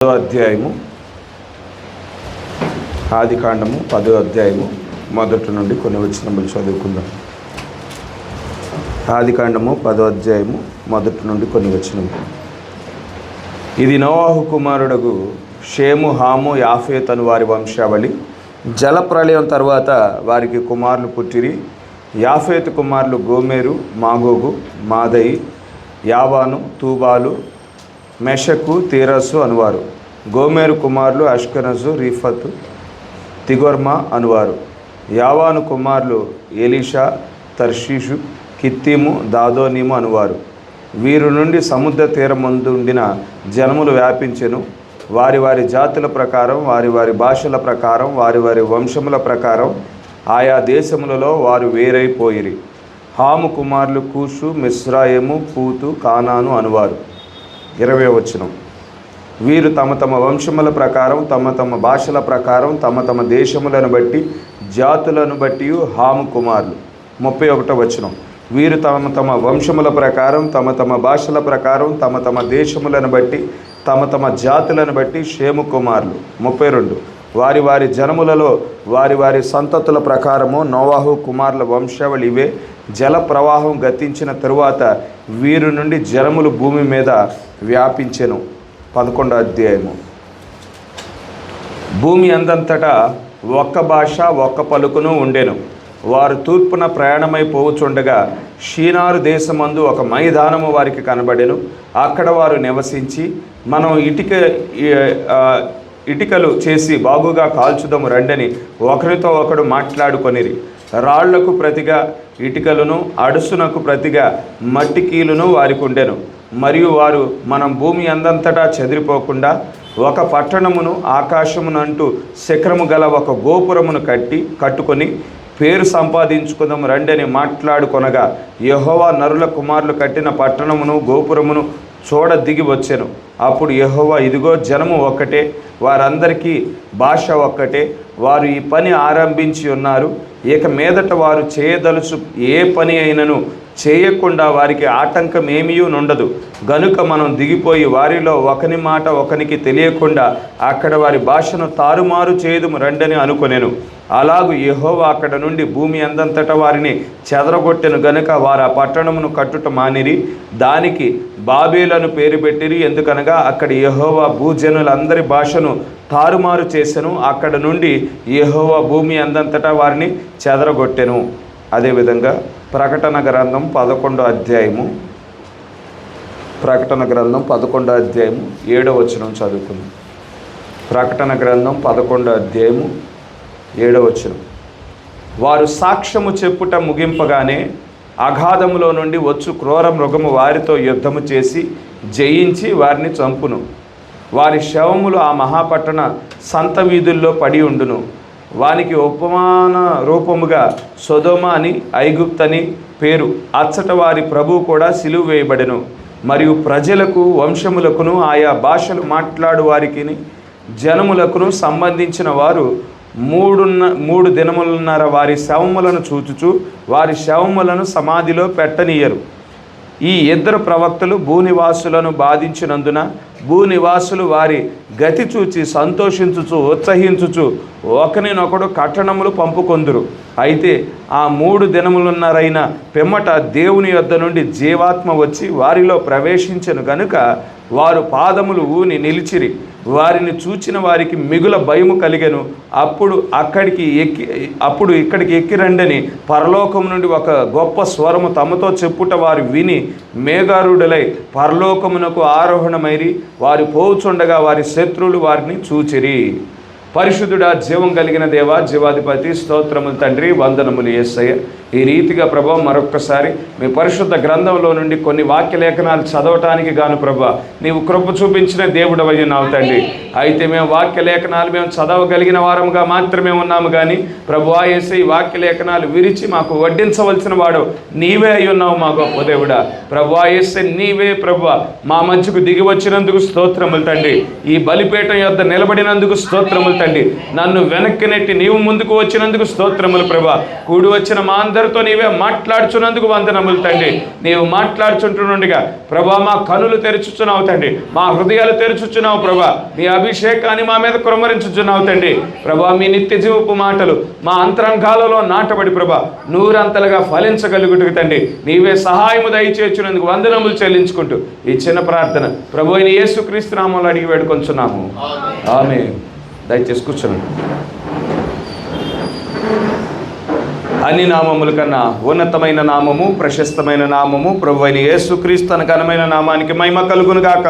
అధ్యాయము ఆదికాండము 10వ అధ్యాయము మొదటి నుండి కొన్ని వచనములు చదువుకుందాం. ఆదికాండము 10వ అధ్యాయము మొదటి నుండి కొన్ని వచనములు. ఇది నోవాహు కుమారుడగు షేము, హాము, యాఫేతు అను వారి వంశావళి. జలప్రళయం తరువాత వారికి కుమారులు పుట్టిరి. యాఫేతు కుమారులు గోమెరు, మాగోగు, మాదయి, యావాను, తూబాలు, మెషకు, తీరసు అనువారు. గోమెరు కుమారులు అష్కనజు, రీఫతు, తిగొర్మా అనువారు. యావాను కుమారులు ఎలీషా, తర్షీషు, కిత్తీము, దాదోనీము అనువారు. వీరి నుండి సముద్ర తీరమందుండిన జనములు వ్యాపించెను. వారి వారి జాతుల ప్రకారం, వారి వారి భాషల ప్రకారం, వారి వారి వంశముల ప్రకారం ఆయా దేశములలో వారు వేరైపోయిరి. హాము కుమారులు కూషు, మిస్రాయిము, పూతు, కానాను అనువారు. 20వ వచనం. వీరు తమ తమ వంశముల ప్రకారం, తమ తమ భాషల ప్రకారం, తమ తమ దేశములను బట్టి, జాతులను బట్టి హాము కుమారులు. 31వ వచనం. వీరు తమ తమ వంశముల ప్రకారం, తమ తమ భాషల ప్రకారం, తమ తమ దేశములను బట్టి, తమ తమ జాతులను బట్టి షేము కుమారులు. 32. వారి వారి జనములలో వారి వారి సంతతుల ప్రకారము నోవాహు కుమారుల వంశావళి ఇవే. జల ప్రవాహం గతించిన తరువాత వీరి నుండి జనములు భూమి మీద వ్యాపించెను. 11వ అధ్యాయము. భూమి అందంతటా ఒక్క భాష, ఒక్క పలుకును ఉండెను. వారు తూర్పున ప్రయాణమై పోవుచుండగా షీనారు దేశమందు ఒక మైదానము వారికి కనబడెను. అక్కడ వారు నివసించి, మనం ఇటుకలు చేసి బాగుగా కాల్చుదము రండని ఒకరితో ఒకడు మాట్లాడుకొనిరి. రాళ్లకు ప్రతిగా ఇటుకలను, అడుసునకు ప్రతిగా మట్టి కీలును వారికి ఉండెను. మరియు వారు, మనం భూమి అందంతటా చెదిరిపోకుండా ఒక పట్టణమును, ఆకాశమునంటూ శిఖరము గల ఒక గోపురమును కట్టుకొని పేరు సంపాదించుకుందాము రండని మాట్లాడుకొనగా యెహోవా నరుల కుమారులు కట్టిన పట్టణమును, గోపురమును చూడ దిగి వచ్చెను. అప్పుడు యెహోవా, ఇదిగో జనము ఒక్కటే, వారందరికీ భాష ఒక్కటే, వారు ఈ పని ఆరంభించి ఉన్నారు. ఇక మీదట వారు చేయదలుచు ఏ పని అయినను చేయకుండా వారికి ఆటంకం ఏమీ నుండదు. గనుక మనం దిగిపోయి వారిలో ఒకని మాట ఒకనికి తెలియకుండా అక్కడ వారి భాషను తారుమారు చేయదుము రండని అనుకొనెను. అలాగు యెహోవా అక్కడ నుండి భూమి అందంతటా వారిని చెదరగొట్టెను. గనుక వారు ఆ పట్టణమును కట్టుట మానిరి. దానికి బాబేలను పేరు పెట్టిరి. ఎందుకనగా అక్కడ యెహోవా భూజనులందరి భాషను తారుమారు చేసెను. అక్కడ నుండి యెహోవా భూమి అందంతటా వారిని చెదరగొట్టెను. అదేవిధంగా ప్రకటన గ్రంథం 11వ అధ్యాయము 7వ వచనం చదువుకుందాం. ప్రకటన గ్రంథం 11వ అధ్యాయము 7వ వచనం. వారు సాక్ష్యము చెప్పుట ముగింపగానే అగాధములో నుండి వచ్చు క్రూర మృగము వారితో యుద్ధము చేసి జయించి వారిని చంపును. వారి శవములు ఆ మహాపట్టణ సంత వీధుల్లో పడి ఉండును. వానికి ఉపమాన రూపముగా సొదొమ అని, ఐగుప్తని పేరు. అచ్చట వారి ప్రభువు కూడా సిలువ వేయబడెను. మరియు ప్రజలకు, వంశములకును, ఆయా భాషలు మాట్లాడు వారికి, జనములకును సంబంధించిన వారు 3 దినములున్నర వారి శవములను చూచుచు వారి శవములను సమాధిలో పెట్టనీయరు. ఈ 2 ప్రవక్తలు భూనివాసులను బాధించినందున భూనివాసులు వారి గతి చూచి సంతోషించుచు, ఉత్సహించుచు ఒకరినొకడు కట్టణములు పంపుకొందురు. అయితే ఆ 3 దినములున్నరైన పిమ్మట దేవుని యొద్ద నుండి జీవాత్మ వచ్చి వారిలో ప్రవేశించెను. గనుక వారు పాదములు ఊని నిలిచిరి. వారిని చూచిన వారికి మిగుల భయము కలిగెను. అప్పుడు ఇక్కడికి ఎక్కిరండని పరలోకం నుండి ఒక గొప్ప స్వరము తమతో చెప్పుట వారు విని మేఘారూఢులై పరలోకమునకు ఆరోహణమైరి. వారు పోవుచుండగా వారి శత్రువులు వారిని చూచిరి. పరిశుద్ధుడా, జీవం కలిగిన దేవా, జీవాధిపతి, స్తోత్రములు తండ్రి, వందనములు యేసయ్య. ఈ రీతిగా ప్రభా మరొక్కసారి మీ పరిశుద్ధ గ్రంథంలో నుండి కొన్ని వాక్యలేఖనాలు చదవటానికి గాను ప్రభా నీవు కృప చూపించిన దేవుడవయ్య నావు తండ్రి. అయితే మేము వాక్యలేఖనాలు చదవగలిగిన వారముగా మాత్రమే ఉన్నాము కానీ ప్రభువా యేసయ్య, ఈ వాక్యలేఖనాలు విరిచి మాకు వడ్డించవలసిన వాడు నీవే అయి ఉన్నావు మా గొప్ప దేవుడా. ప్రభువా యేసయ్య, నీవే ప్రభువా మా మధ్యకు దిగి వచ్చినందుకు స్తోత్రములు తండ్రి. ఈ బలిపీఠం యొద్ద నిలబడినందుకు స్తోత్రములు తండ్రి. నన్ను వెనక్కి నెట్టి నీవు ముందుకు వచ్చినందుకు స్తోత్రములు ప్రభా. కూడి వచ్చిన మా అందరితో నీవే మాట్లాడుచున్నందుకు వందనములు తండ్రి. నీవు మాట్లాడుచుంటుండగా ప్రభా మా కనులు తెరుచుచున్నావు తండ్రి, మా హృదయాలు తెరుచుచున్నావు ప్రభా. నీ అభిషేకాన్ని మా మీద కుమ్మరించుచున్నావు తండ్రి. ప్రభా మీ నిత్య జీవపు మాటలు మా అంతరంగాలలో నాటబడి ప్రభా నూరంతలుగా ఫలించగలుగుటకు తండ్రి నీవే సహాయము దయచేయుచున్నందుకు వందనములు చెల్లించుకుంటూ ఈ చిన్న ప్రార్థన ప్రభు అయిన యేసుక్రీస్తు నామములో అడిగి వేడుకొంచున్నాము. ఆమేన్. దయచేసి కూర్చోండి. అన్ని నామముల కన్నా ఉన్నతమైన నామము, ప్రశస్తమైన నామము ప్రభు అయిన యేసుక్రీస్తు తన ఘనమైన నామానికి మహిమ కలుగును గాక.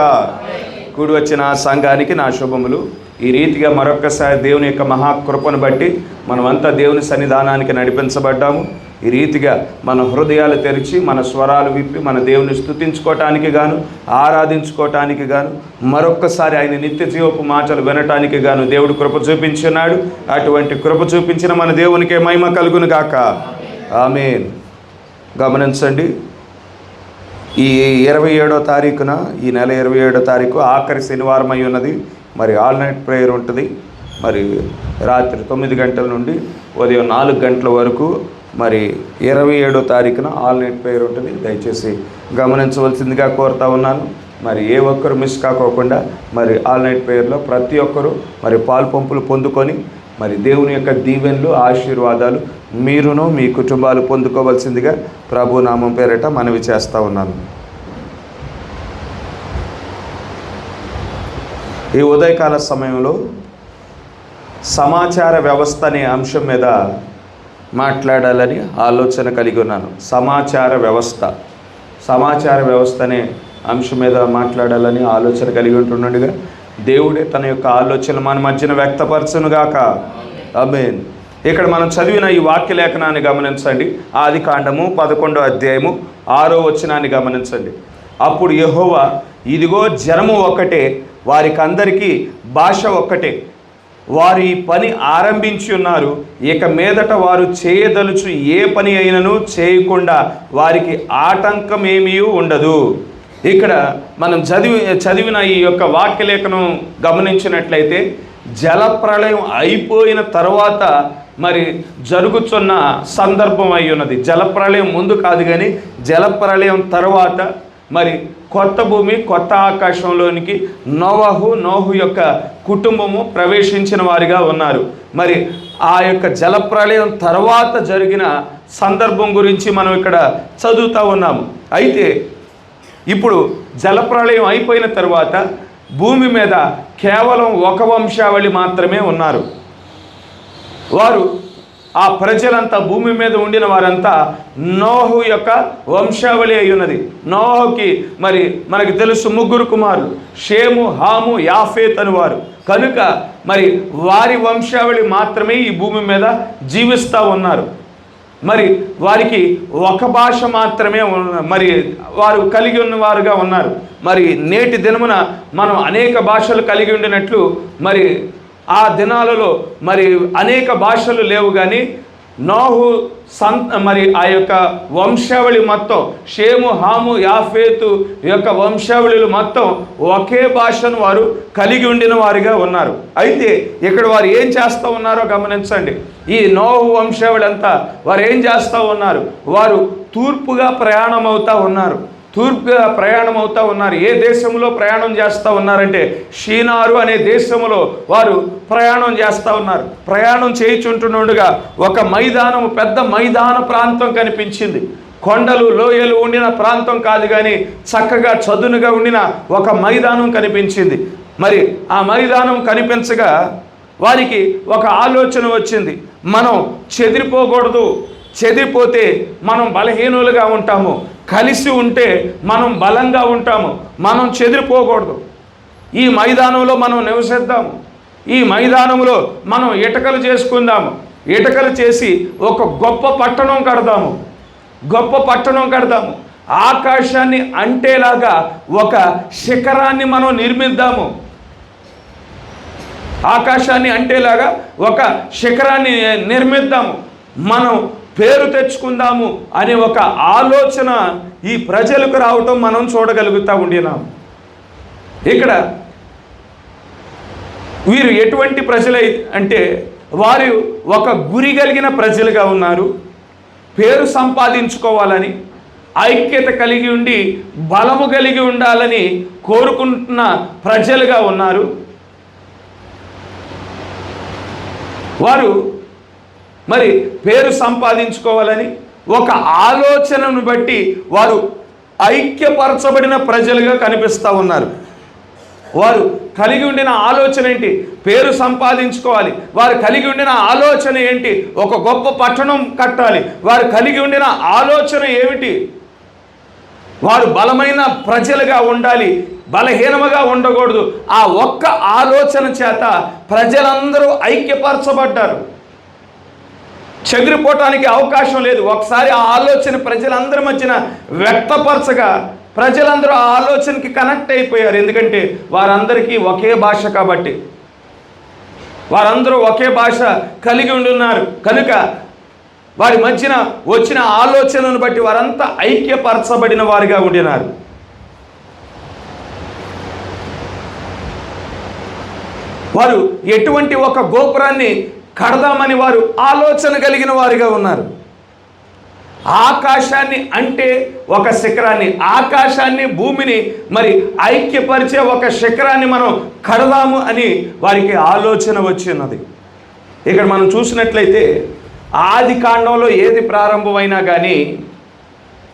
కూడి వచ్చిన సంఘానికి నా శుభములు. ఈ రీతిగా మరొక్కసారి దేవుని యొక్క మహాకృపను బట్టి మనమంతా దేవుని సన్నిధానానికి నడిపించబడ్డాము. ఈ రీతిగా మన హృదయాలు తెరిచి మన స్వరాలు విప్పి మన దేవుని స్తుతించుకోవటానికి గాను, ఆరాధించుకోవటానికి గాను, మరొక్కసారి ఆయన నిత్య జీవపు మాటలు వినటానికి గాను దేవుడు కృప చూపించున్నాడు. అటువంటి కృప చూపించిన మన దేవునికే మహిమ కలుగును గాక. ఆమేన్. గమనించండి, ఈ 27వ తారీఖున, ఈ నెల 27వ తారీఖు ఆఖరి శనివారం అయి ఉన్నది. మరి ఆల్ నైట్ ప్రేయర్ ఉంటుంది. మరి రాత్రి 9 గంటల నుండి ఉదయం 4 గంటల వరకు మరి 27వ తారీఖున ఆల్ నైట్ ప్రేయర్ ఉంటుంది. దయచేసి గమనించవలసిందిగా కోరుతా ఉన్నాను. మరి ఏ ఒక్కరు మిస్ కాకోకుండా మరి ఆల్ నైట్ ప్రేయర్లో ప్రతి ఒక్కరూ మరి పాల్పంపులు పొందుకొని మరి దేవుని యొక్క దీవెనలు, ఆశీర్వాదాలు మీరును మీ కుటుంబాలు పొందుకోవాల్సిందిగా ప్రభు నామం పేరిట మనవి చేస్తూ ఉన్నాను. ఈ ఉదయకాల సమయంలో సమాచార వ్యవస్థ అనే అంశం మీద మాట్లాడాలని ఆలోచన కలిగి ఉన్నాను. సమాచార వ్యవస్థ అనే అంశం మీద మాట్లాడాలని ఆలోచన కలిగి ఉంటుండగా దేవుడే తన యొక్క ఆలోచనలు మన మధ్యన వ్యక్తపరచునుగాక. ఆమేన్. ఇక్కడ మనం చదివిన ఈ వాక్య లేఖనాన్ని గమనించండి. ఆదికాండము 11వ అధ్యాయము 6వ వచనాన్ని గమనించండి. అప్పుడు యెహోవా, ఇదిగో జనము ఒక్కటే, వారికందరికీ భాష ఒక్కటే, వారు ఈ పని ఆరంభించి ఉన్నారు. ఇక మీదట వారు చేయదలుచు ఏ పని అయినను చేయకుండా వారికి ఆటంకమేమీ ఉండదు. ఇక్కడ మనం చదివిన ఈ యొక్క వాక్యలేఖనం గమనించినట్లయితే జలప్రళయం అయిపోయిన తర్వాత మరి జరుగుతున్న సందర్భం అయి ఉన్నది. జలప్రళయం ముందు కాదు కానీ జలప్రళయం తర్వాత మరి కొత్త భూమి, కొత్త ఆకాశంలోనికి నోహు యొక్క కుటుంబము ప్రవేశించిన వారిగా ఉన్నారు. మరి ఆ యొక్క జలప్రళయం తర్వాత జరిగిన సందర్భం గురించి మనం ఇక్కడ చదువుతూ ఉన్నాము. అయితే ఇప్పుడు జలప్రళయం అయిపోయిన తర్వాత భూమి మీద కేవలం ఒక వంశావళి మాత్రమే ఉన్నారు. వారు ఆ ప్రజలంతా, భూమి మీద ఉండిన వారంతా నోహు యొక్క వంశావళి అయి ఉన్నది. నోహుకి మరి మనకి తెలుసు 3 కుమారులు, షేము, హాము, యాఫేత్ అని వారు. కనుక మరి వారి వంశావళి మాత్రమే ఈ భూమి మీద జీవిస్తూ ఉన్నారు. మరి వారికి ఒక భాష మాత్రమే మరి వారు కలిగి ఉన్నవారుగా ఉన్నారు. మరి నేటి దినమున మనం అనేక భాషలు కలిగి ఉండినట్లు మరి ఆ దినాలలో మరి అనేక భాషలు లేవు. కానీ నోహు మరి ఆ యొక్క వంశావళి మొత్తం, షేము, హాము, యాఫేతు యొక్క వంశావళిలు మొత్తం ఒకే భాషను వారు కలిగి ఉండిన వారిగా ఉన్నారు. అయితే ఇక్కడ వారు ఏం చేస్తూ ఉన్నారో గమనించండి. ఈ నోహు వంశావళి అంతా వారు ఏం చేస్తూ ఉన్నారు? వారు తూర్పుగా ప్రయాణం అవుతూ ఉన్నారు. ఏ దేశంలో ప్రయాణం చేస్తూ ఉన్నారంటే షీనారు అనే దేశంలో వారు ప్రయాణం చేస్తూ ఉన్నారు. ప్రయాణం చేయుచుంటుండగా ఒక మైదానం, పెద్ద మైదాన ప్రాంతం కనిపించింది. కొండలు, లోయలు ఉండిన ప్రాంతం కాదు కానీ చక్కగా చదునుగా ఉండిన ఒక మైదానం కనిపించింది. మరి ఆ మైదానం కనిపించగా వారికి ఒక ఆలోచన వచ్చింది. మనం చెదిరిపోకూడదు, చెదిరిపోతే మనం బలహీనులుగా ఉంటాము, కలిసి ఉంటే మనం బలంగా ఉంటాము, మనం చెదిరిపోకూడదు. ఈ మైదానంలో మనం నివసిద్దాము, ఈ మైదానంలో మనం ఇటుకలు చేసుకుందాము, ఇటుకలు చేసి ఒక గొప్ప పట్టణం కడదాము, ఆకాశాన్ని అంటేలాగా ఒక శిఖరాన్ని మనం నిర్మిద్దాము, మనం పేరు తెచ్చుకుందాము అనే ఒక ఆలోచన ఈ ప్రజలకు రావటం మనం చూడగలుగుతూ ఉండినాం. ఇక్కడ వీరు ఎటువంటి ప్రజలై అంటే వారు ఒక గురి కలిగిన ప్రజలుగా ఉన్నారు, పేరు సంపాదించుకోవాలని, ఐక్యత కలిగి ఉండి బలము కలిగి ఉండాలని కోరుకుంటున్న ప్రజలుగా ఉన్నారు. వారు మరి పేరు సంపాదించుకోవాలని ఒక ఆలోచనను బట్టి వారు ఐక్యపరచబడిన ప్రజలుగా కనిపిస్తూ ఉన్నారు. వారు కలిగి ఉండిన ఆలోచన ఏంటి? పేరు సంపాదించుకోవాలి. వారు కలిగి ఉండిన ఆలోచన ఏంటి? ఒక గొప్ప పట్టణం కట్టాలి. వారు కలిగి ఉండిన ఆలోచన ఏమిటి? వారు బలమైన ప్రజలుగా ఉండాలి, బలహీనముగా ఉండకూడదు. ఆ ఒక్క ఆలోచన చేత ప్రజలందరూ ఐక్యపరచబడ్డారు. చెదిరిపోవటానికి అవకాశం లేదు. ఒకసారి ఆ ఆలోచన ప్రజలందరి మధ్యన వ్యక్తపరచగా ప్రజలందరూ ఆ ఆలోచనకి కనెక్ట్ అయిపోయారు. ఎందుకంటే వారందరికీ ఒకే భాష కాబట్టి, వారందరూ ఒకే భాష కలిగి ఉండున్నారు కనుక వారి మధ్యన వచ్చిన ఆలోచనను బట్టి వారంతా ఐక్యపరచబడిన వారిగా ఉండినారు. వారు ఎటువంటి ఒక గోపురాన్ని కడదామని వారు ఆలోచన కలిగిన వారిగా ఉన్నారు. ఆకాశాన్ని అంటే ఒక శిఖరాన్ని, ఆకాశాన్ని భూమిని మరి ఐక్యపరిచే ఒక శిఖరాన్ని మనం కడదాము అని వారికి ఆలోచన వచ్చినది. ఇక్కడ మనం చూసినట్లయితే ఆది కాండంలో ఏది ప్రారంభమైనా కానీ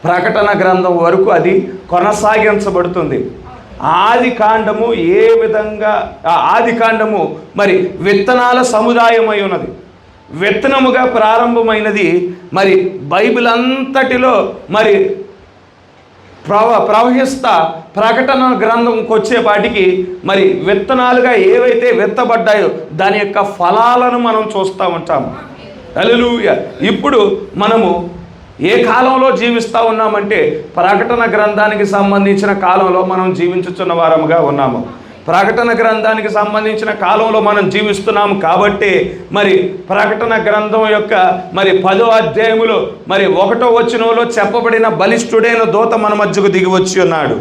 ప్రకటన గ్రంథం వరకు అది కొనసాగించబడుతుంది. ఆది కాండము ఏ విధంగా, ఆది కాండము మరి విత్తనాల సముదాయమై ఉన్నది. విత్తనముగా ప్రారంభమైనది మరి బైబిల్ అంతటిలో మరి ప్రవహిస్తా ప్రకటన గ్రంథంకి వచ్చేపాటికి మరి విత్తనాలుగా ఏవైతే విత్తబడ్డాయో దాని యొక్క ఫలాలను మనం చూస్తూ ఉంటాము. హల్లెలూయా. ఇప్పుడు మనము ఏ కాలంలో జీవిస్తూ ఉన్నామంటే ప్రకటన గ్రంథానికి సంబంధించిన కాలంలో మనం జీవించుచున్న వారముగా ఉన్నాము. ప్రకటన గ్రంథానికి సంబంధించిన కాలంలో మనం జీవిస్తున్నాము కాబట్టి మరి ప్రకటన గ్రంథం యొక్క మరి 10వ అధ్యాయములో మరి 1వ వచనంలో చెప్పబడిన బలిష్ఠుడైన దూత మన మధ్యకు దిగి వచ్చి ఉన్నాడు.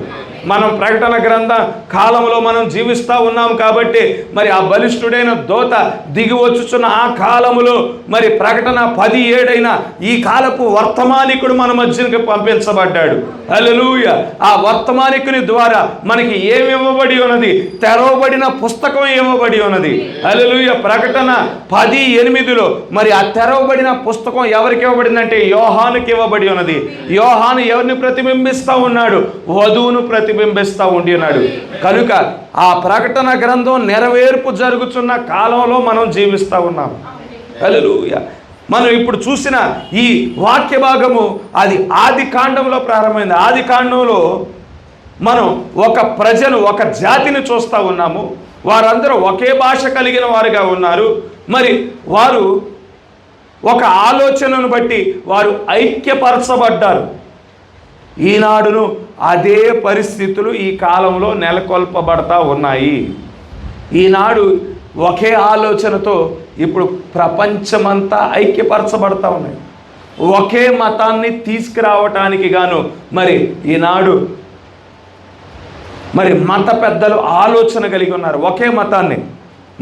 మనం ప్రకటన గ్రంథ కాలంలో మనం జీవిస్తూ ఉన్నాం కాబట్టి మరి ఆ బలిష్ఠుడైన దూత దిగి వచ్చుచున్న ఆ కాలములో మరి ప్రకటన 10:7 ఈ కాలపు వర్తమానికుడు మన మధ్యకి పంపించబడ్డాడు. హల్లెలూయా. ఆ వర్తమానికుని ద్వారా మనకి ఏమి ఇవ్వబడి ఉన్నది? తెరవబడిన పుస్తకం ఇవ్వబడి ఉన్నది. హల్లెలూయా. ప్రకటన 10:8 మరి ఆ తెరవబడిన పుస్తకం ఎవరికి ఇవ్వబడిందంటే యోహానుకి ఇవ్వబడి ఉన్నది. యోహాను ఎవరిని ప్రతిబింబిస్తూ ఉన్నాడు? వధువును ప్రతిబింబిస్తూ ఉండి ఉన్నాడు. కనుక ఆ ప్రకటన గ్రంథం నెరవేర్పు జరుగుతున్న కాలంలో మనం జీవిస్తూ ఉన్నాం. హల్లెలూయా. మనం ఇప్పుడు చూసిన ఈ వాక్య భాగము అది ఆది కాండంలో ప్రారంభమైంది. ఆది కాండంలో మనం ఒక ప్రజను, ఒక జాతిని చూస్తూ ఉన్నాము. వారందరూ ఒకే భాష కలిగిన వారుగా ఉన్నారు. మరి వారు ఒక ఆలోచనను బట్టి వారు ఐక్యపరచబడ్డారు. ఈనాడును అదే పరిస్థితులు ఈ కాలంలో నెలకొల్పబడతా ఉన్నాయి. ఈనాడు ఒకే ఆలోచనతో ఇప్పుడు ప్రపంచమంతా ఐక్యపరచబడతా ఉన్నాయి. ఒకే మతాన్ని తీసుకురావటానికి గాను మరి ఈనాడు మరి మత పెద్దలు ఆలోచన కలిగి ఉన్నారు. ఒకే మతాన్ని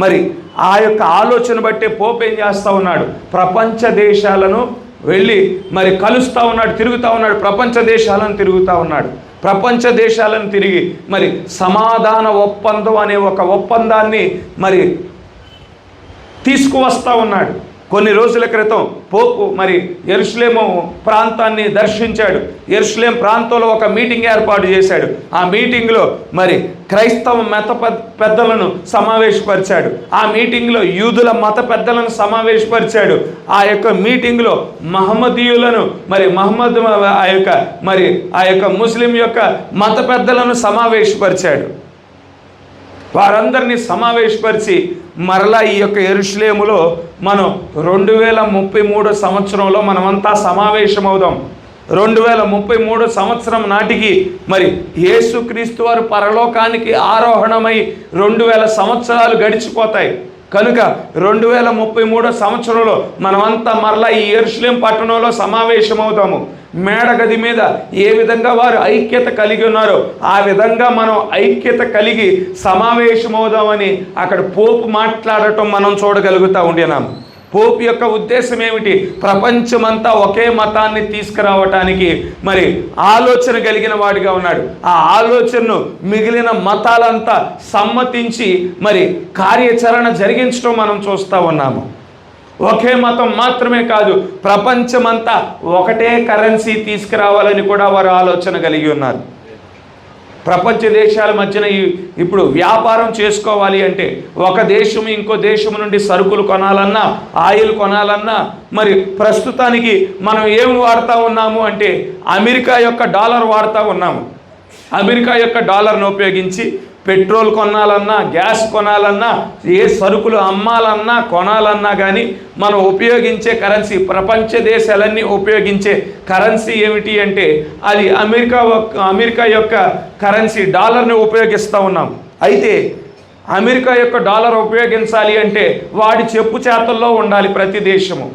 మరి ఆ యొక్క ఆలోచన బట్టే పోప్ ఏం చేస్తూ ఉన్నాడు? ప్రపంచ దేశాలను వెళ్ళి మరి కలుస్తూ ఉన్నాడు, తిరుగుతూ ఉన్నాడు. ప్రపంచ దేశాలను తిరుగుతూ ఉన్నాడు. ప్రపంచ దేశాలను తిరిగి మరి సమాధాన ఒప్పందం అనే ఒక ఒప్పందాన్ని మరి తీసుకువస్తూ ఉన్నాడు. కొన్ని రోజుల క్రితం పోపు మరి యెరూషలేము ప్రాంతాన్ని దర్శించాడు. యెరూషలేం ప్రాంతంలో ఒక మీటింగ్ ఏర్పాటు చేశాడు. ఆ మీటింగ్లో మరి క్రైస్తవ మత పెద్దలను సమావేశపరిచాడు. ఆ మీటింగ్లో యూదుల మత పెద్దలను సమావేశపరిచాడు. ఆ యొక్క మీటింగ్లో మహమ్మదీయులను మరి ఆ యొక్క ముస్లిం యొక్క మత పెద్దలను సమావేశపరిచాడు. వారందరినీ సమావేశపరిచి మరలా ఈ యొక్క యెరూషలేములో మనం 2033 సంవత్సరంలో మనమంతా సమావేశమవుదాం. 2033 సంవత్సరం నాటికి మరి యేసుక్రీస్తు వారు పరలోకానికి ఆరోహణమై 2000 సంవత్సరాలు గడిచిపోతాయి. కనుక 2033 సంవత్సరంలో మనమంతా మరలా ఈ యెరూషలేం పట్టణంలో సమావేశమవుతాము. మేడగది మీద ఏ విధంగా వారు ఐక్యత కలిగి ఉన్నారో ఆ విధంగా మనం ఐక్యత కలిగి సమావేశమవుదామని అక్కడ పోపు మాట్లాడటం మనం చూడగలుగుతూ ఉంటున్నాం. పోప్ యొక్క ఉద్దేశం ఏమిటి? ప్రపంచమంతా ఒకే మతాన్ని తీసుకురావటానికి మరి ఆలోచన కలిగిన వాడిగా ఉన్నాడు. ఆ ఆలోచనను మిగిలిన మతాలంతా సమ్మతించి మరి కార్యాచరణ జరిగించడం మనం చూస్తూ ఉన్నాము. ఒకే మతం మాత్రమే కాదు, ప్రపంచమంతా ఒకటే కరెన్సీ తీసుకురావాలని కూడా వారు ఆలోచన కలిగి ఉన్నారు. ప్రపంచ దేశాల మధ్యన ఇప్పుడు వ్యాపారం చేసుకోవాలి అంటే ఒక దేశం ఇంకో దేశం నుండి సరుకులు కొనాలన్నా, ఆయిల్ కొనాలన్నా మరి ప్రస్తుతానికి మనం ఏం వాడుతూ ఉన్నాము అంటే అమెరికా యొక్క డాలర్ వాడుతూ ఉన్నాము. అమెరికా యొక్క డాలర్ను ఉపయోగించి పెట్రోల్ కొనాలన్నా, గ్యాస్ కొనాలన్నా, ఏ సరుకులు అమ్మాలన్నా కొనాలన్నా కానీ మనం ఉపయోగించే కరెన్సీ, ప్రపంచ దేశాలన్నీ ఉపయోగించే కరెన్సీ ఏమిటి అంటే అది అమెరికా యొక్క కరెన్సీ డాలర్ని ఉపయోగిస్తూ ఉన్నాం. అయితే అమెరికా యొక్క డాలర్ ఉపయోగించాలి అంటే వాడి చెప్పు చేతల్లో ఉండాలి ప్రతి దేశము.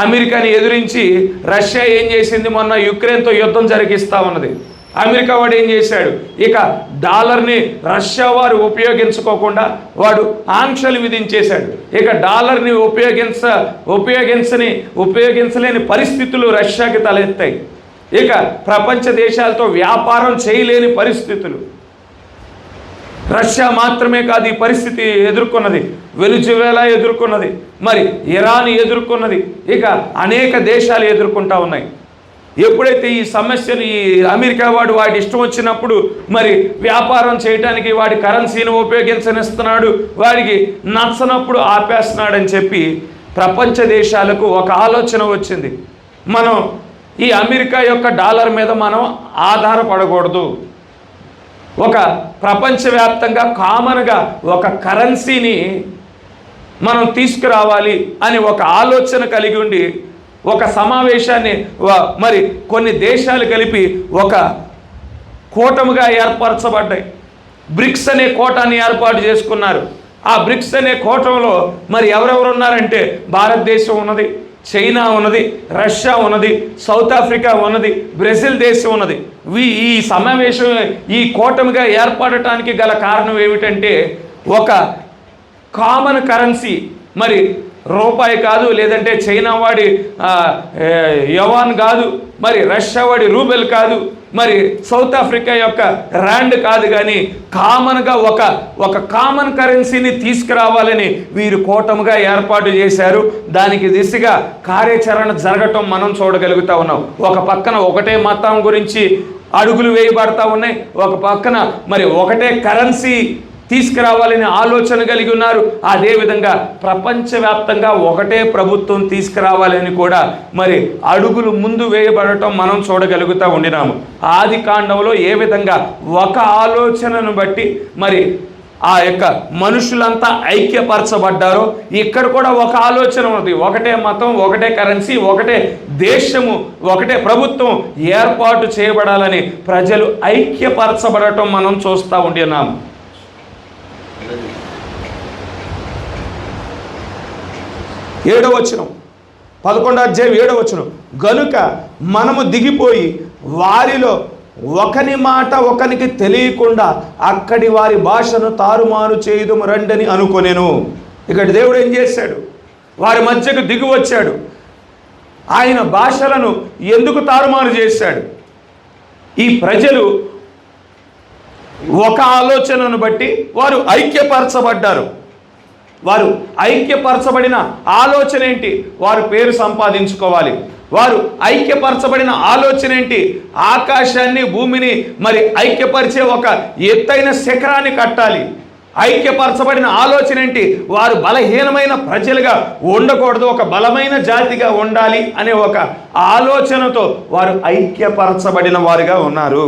అమెరికాని ఎదిరించి రష్యా ఏం చేసింది? మొన్న యుక్రెయిన్తో యుద్ధం జరిగిస్తూ ఉన్నది. అమెరికా వాడు ఏం చేశాడు? ఇక డాలర్ని రష్యా వారు ఉపయోగించుకోకుండా ఆంక్షలు విధించేశాడు. ఇక డాలర్ని ఉపయోగించలేని పరిస్థితులు రష్యాకి తలెత్తాయి. ఇక ప్రపంచ దేశాలతో వ్యాపారం చేయలేని పరిస్థితులు. రష్యా మాత్రమే కాదు ఈ పరిస్థితి ఎదుర్కొన్నది, వెనుజువేలా ఎదుర్కొన్నది, మరి ఇరాన్ ఎదుర్కొన్నది, ఇక అనేక దేశాలు ఎదుర్కొంటా ఉన్నాయి. ఎప్పుడైతే ఈ సమస్యను ఈ అమెరికా వాడి ఇష్టం వచ్చినప్పుడు మరి వ్యాపారం చేయడానికి వాడి కరెన్సీని ఉపయోగించనిస్తున్నాడు, వాడికి నచ్చనప్పుడు ఆపేస్తున్నాడని చెప్పి ప్రపంచ దేశాలకు ఒక ఆలోచన వచ్చింది. మనం ఈ అమెరికా యొక్క డాలర్ మీద మనం ఆధారపడకూడదు, ఒక ప్రపంచవ్యాప్తంగా కామన్గా ఒక కరెన్సీని మనం తీసుకురావాలి అని ఒక ఆలోచన కలిగి ఉండి ఒక సమావేశాన్ని మరి కొన్ని దేశాలు కలిపి ఒక కూటమిగా ఏర్పరచబడ్డాయి. బ్రిక్స్ అనే కూటాన్ని ఏర్పాటు చేసుకున్నారు. ఆ బ్రిక్స్ అనే కూటమిలో మరి ఎవరెవరు ఉన్నారంటే భారతదేశం ఉన్నది, చైనా ఉన్నది, రష్యా ఉన్నది, సౌత్ ఆఫ్రికా ఉన్నది, బ్రెజిల్ దేశం ఉన్నది. ఈ సమావేశం ఈ కూటమిగా ఏర్పడటానికి గల కారణం ఏమిటంటే ఒక కామన్ కరెన్సీ, మరి రూపాయి కాదు, లేదంటే చైనా వాడి యవాన్ కాదు, మరి రష్యా వాడి రూబెల్ కాదు, మరి సౌత్ ఆఫ్రికా యొక్క ర్యాండ్ కాదు, కానీ కామన్గా ఒక కామన్ కరెన్సీని తీసుకురావాలని వీరు కూటమిగా ఏర్పాటు చేశారు. దానికి దిశగా కార్యాచరణ జరగటం మనం చూడగలుగుతూ ఉన్నాం. ఒక పక్కన ఒకటే మతం గురించి అడుగులు వేయబడతా ఉన్నాయి, ఒక పక్కన మరి ఒకటే కరెన్సీ తీసుకురావాలని ఆలోచన కలిగి ఉన్నారు. అదేవిధంగా ప్రపంచవ్యాప్తంగా ఒకటే ప్రభుత్వం తీసుకురావాలని కూడా మరి అడుగులు ముందు వేయబడటం మనం చూడగలుగుతూ ఉండినాము. ఆది కాండంలో ఏ విధంగా ఒక ఆలోచనను బట్టి మరి ఆ యొక్క మనుషులంతా ఐక్యపరచబడ్డారో ఇక్కడ కూడా ఒక ఆలోచన ఉంది. ఒకటే మతం, ఒకటే కరెన్సీ, ఒకటే దేశము, ఒకటే ప్రభుత్వం ఏర్పాటు చేయబడాలని ప్రజలు ఐక్యపరచబడటం మనం చూస్తూ ఉండినాము. 7వ వచనం, 11వ అధ్యాయం 7వ వచనం, గనుక మనము దిగిపోయి వారిలో ఒకని మాట ఒకనికి తెలియకుండా అక్కడి వారి భాషను తారుమారు చేయుదుము రండని అనుకొనెను. ఇక్కడ దేవుడు ఏం చేశాడు? వారి మధ్యకు దిగి వచ్చాడు. ఆయన భాషలను ఎందుకు తారుమారు చేశాడు? ఈ ప్రజలు ఒక ఆలోచనను బట్టి వారు ఐక్యపరచబడ్డారు. వారు ఐక్యపరచబడిన ఆలోచన ఏంటి? వారు పేరు సంపాదించుకోవాలి. వారు ఐక్యపరచబడిన ఆలోచన ఏంటి? ఆకాశాన్ని భూమిని మరి ఐక్యపరిచే ఒక ఎత్తైన శిఖరాన్ని కట్టాలి. ఐక్యపరచబడిన ఆలోచన ఏంటి? వారు బలహీనమైన ప్రజలుగా ఉండకూడదు, ఒక బలమైన జాతిగా ఉండాలి అనే ఒక ఆలోచనతో వారు ఐక్యపరచబడిన వారుగా ఉన్నారు.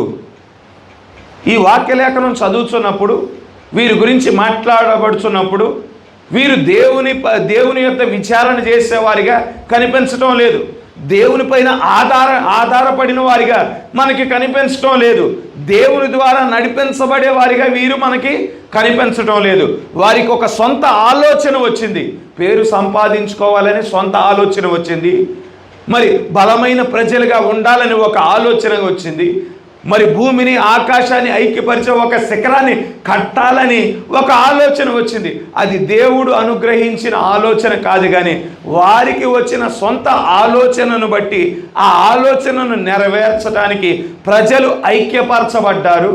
ఈ వాక్యలేఖనం చదువుతున్నప్పుడు, వీరి గురించి మాట్లాడబడుతున్నప్పుడు వీరు దేవుని యొక్క విచారణ చేసేవారిగా కనిపించటం లేదు. దేవుని పైన ఆధారపడిన వారిగా మనకి కనిపించటం లేదు. దేవుని ద్వారా నడిపించబడే వారిగా వీరు మనకి కనిపించటం లేదు. వారికి ఒక సొంత ఆలోచన వచ్చింది, పేరు సంపాదించుకోవాలని సొంత ఆలోచన వచ్చింది. మరి బలమైన ప్రజలుగా ఉండాలని ఒక ఆలోచన వచ్చింది. మరి భూమిని ఆకాశాన్ని ఐక్యపరిచే ఒక శిఖరాన్ని కట్టాలని ఒక ఆలోచన వచ్చింది. అది దేవుడు అనుగ్రహించిన ఆలోచన కాదు, కానీ వారికి వచ్చిన సొంత ఆలోచనను బట్టి ఆ ఆలోచనను నెరవేర్చడానికి ప్రజలు ఐక్యపరచబడ్డారు.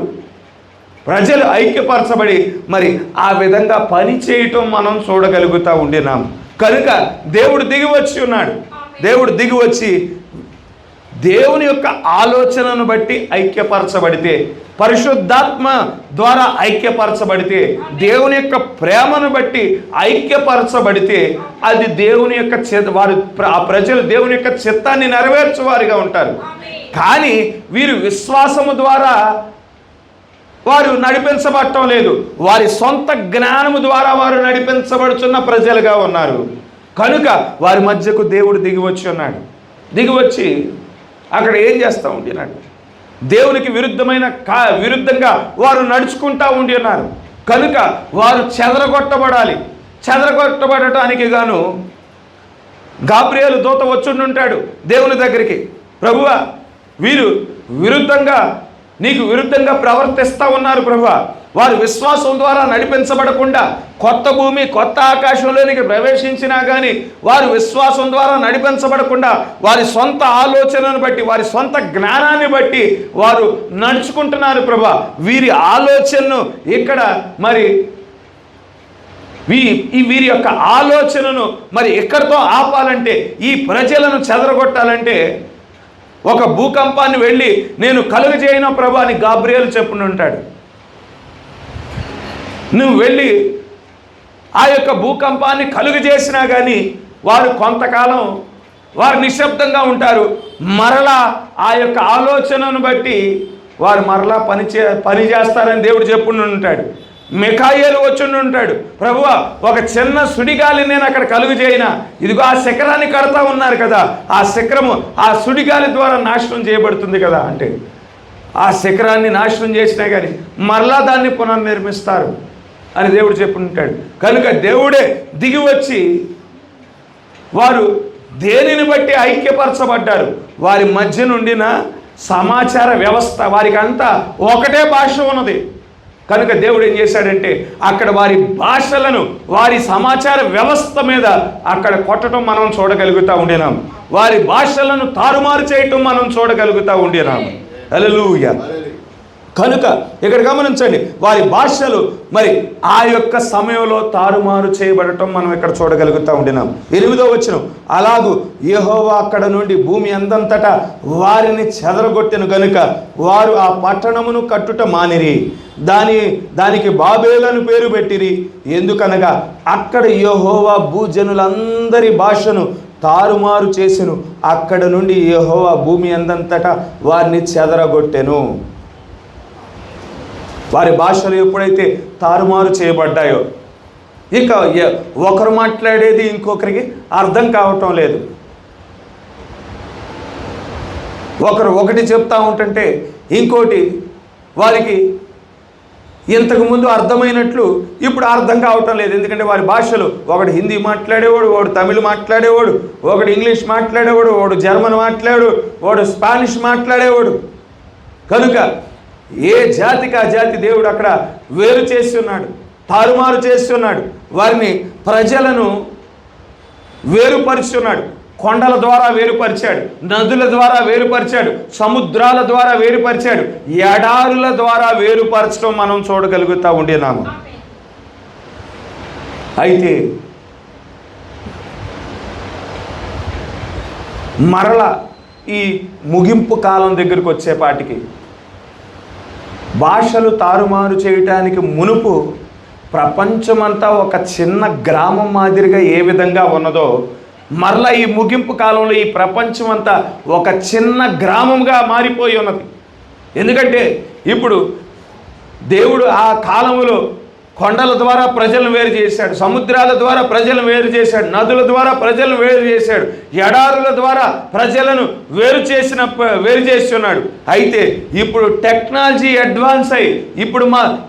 ప్రజలు ఐక్యపరచబడి మరి ఆ విధంగా పని చేయటం మనం చూడగలుగుతూ ఉండినాం. కనుక దేవుడు దిగి వచ్చి ఉన్నాడు. దేవుడు దిగి వచ్చి దేవుని యొక్క ఆలోచనను బట్టి ఐక్యపరచబడితే, పరిశుద్ధాత్మ ద్వారా ఐక్యపరచబడితే, దేవుని యొక్క ప్రేమను బట్టి ఐక్యపరచబడితే అది దేవుని యొక్క వారు ఆ ప్రజలు దేవుని యొక్క చిత్తాన్ని నెరవేర్చువారిగా ఉంటారు. కానీ వీరు విశ్వాసము ద్వారా వారు నడిపించబడటం లేదు, వారి సొంత జ్ఞానము ద్వారా వారు నడిపించబడుచున్న ప్రజలుగా ఉన్నారు. కనుక వారి మధ్యకు దేవుడు దిగి వచ్చి ఉన్నాడు. దిగి వచ్చి అక్కడ ఏం చేస్తూ ఉంటున్నాడు? దేవునికి విరుద్ధంగా వారు నడుచుకుంటూ ఉండి ఉన్నారు. కనుక వారు చెదరగొట్టబడాలి. చెదరగొట్టబడటానికి గాను గాబ్రియేలు దూత వచ్చుంటాడు దేవుని దగ్గరికి. ప్రభువా, వీరు నీకు విరుద్ధంగా ప్రవర్తిస్తూ ఉన్నారు ప్రభువా. వారు విశ్వాసం ద్వారా నడిపించబడకుండా కొత్త భూమి కొత్త ఆకాశంలోనికి ప్రవేశించినా కానీ వారు విశ్వాసం ద్వారా నడిపించబడకుండా వారి సొంత ఆలోచనను బట్టి వారి సొంత జ్ఞానాన్ని బట్టి వారు నడుచుకుంటున్నారు ప్రభువా. వీరి ఆలోచనను ఇక్కడ మరి వీరి యొక్క ఆలోచనను మరి ఎక్కడితో ఆపాలంటే, ఈ ప్రజలను చెదరగొట్టాలంటే ఒక భూకంపాన్ని వెళ్ళి నేను కలుగజేయను ప్రభా అని గాబ్రియేలు చెప్పునుంటాడు. నువ్వు వెళ్ళి ఆ యొక్క భూకంపాన్ని కలుగజేసినా కానీ వారు కొంతకాలం వారు నిశ్శబ్దంగా ఉంటారు. మరలా ఆ యొక్క ఆలోచనను బట్టి వారు మరలా పని చేస్తారని దేవుడు చెప్పుంటాడు. మిఖాయేలు వచ్చి ఉంటాడు. ప్రభువా, ఒక చిన్న సుడిగాలి నేను అక్కడ కలుగజేయనా, ఇదిగో ఆ శిఖరాన్ని కడతా ఉన్నారు కదా, ఆ శిఖరము ఆ సుడిగాలి ద్వారా నాశనం చేయబడుతుంది కదా అంటే ఆ శిఖరాన్ని నాశనం చేసినా కానీ మరలా దాన్ని పునర్నిర్మిస్తారు అని దేవుడు చెప్పుంటాడు. కనుక దేవుడే దిగి వచ్చి వారు దేనిని బట్టి ఐక్యపరచబడ్డారు? వారి మధ్య నుండిన సమాచార వ్యవస్థ, వారికి అంతా ఒకటే భాష ఉన్నది. కనుక దేవుడు ఏం చేశాడంటే అక్కడ వారి భాషలను వారి సమాచార వ్యవస్థ మీద అక్కడ కొట్టడం మనం చూడగలుగుతూ ఉండినాం. వారి భాషలను తారుమారు చేయటం మనం చూడగలుగుతూ ఉండినాం. హల్లెలూయా. కనుక ఇక్కడ గమనించండి, వారి భాషలు మరి ఆ యొక్క సమయంలో తారుమారు చేయబడటం మనం ఇక్కడ చూడగలుగుతూ ఉండినాం. 8వ వచనం, అలాగూ యెహోవా అక్కడ నుండి భూమి అందంతటా వారిని చెదరగొట్టెను గనుక వారు ఆ పట్టణమును కట్టుట మానిరి, దానికి బాబేలను పేరు పెట్టిరి. ఎందుకనగా అక్కడ యెహోవా భూజనులందరి భాషను తారుమారు చేసెను. అక్కడ నుండి యెహోవా భూమి అందంతటా వారిని చెదరగొట్టెను. వారి భాషలు ఎప్పుడైతే తారుమారు చేయబడ్డాయో ఇక ఒకరు మాట్లాడేది ఇంకొకరికి అర్థం కావటం లేదు. ఒకరు ఒకటి చెప్తా ఉంటుంటే ఇంకోటి వారికి ఇంతకుముందు అర్థమైనట్లు ఇప్పుడు అర్థం కావటం లేదు. ఎందుకంటే వారి భాషలు, ఒకడు హిందీ మాట్లాడేవాడు, వాడు తమిళ్ మాట్లాడేవాడు, ఒకడు ఇంగ్లీష్ మాట్లాడేవాడు, వాడు జర్మన్ మాట్లాడేవాడు, వాడు స్పానిష్ మాట్లాడేవాడు. కనుక ఏ జాతికి ఆ జాతి దేవుడు అక్కడ వేరు చేసి ఉన్నాడు, తారుమారు చేస్తున్నాడు. వారిని ప్రజలను వేరుపరుచున్నాడు. కొండల ద్వారా వేరుపరిచాడు, నదుల ద్వారా వేరుపరిచాడు, సముద్రాల ద్వారా వేరుపరిచాడు, ఎడారుల ద్వారా వేరుపరచడం మనం చూడగలుగుతూ ఉండినాము. అయితే మరల ఈ ముగింపు కాలం దగ్గరకు వచ్చేపాటికి భాషలు తారుమారు చేయటానికి మునుపు ప్రపంచమంతా ఒక చిన్న గ్రామం మాదిరిగా ఏ విధంగా ఉన్నదో మరలా ఈ ముగింపు కాలంలో ఈ ప్రపంచం అంతా ఒక చిన్న గ్రామంగా మారిపోయి ఉన్నది. ఎందుకంటే ఇప్పుడు దేవుడు ఆ కాలంలో కొండల ద్వారా ప్రజలను వేరు చేశాడు, సముద్రాల ద్వారా ప్రజలను వేరు చేశాడు, నదుల ద్వారా ప్రజలను వేరు చేశాడు, ఎడారుల ద్వారా ప్రజలను వేరు చేస్తున్నాడు. అయితే ఇప్పుడు టెక్నాలజీ అడ్వాన్స్ అయ్యి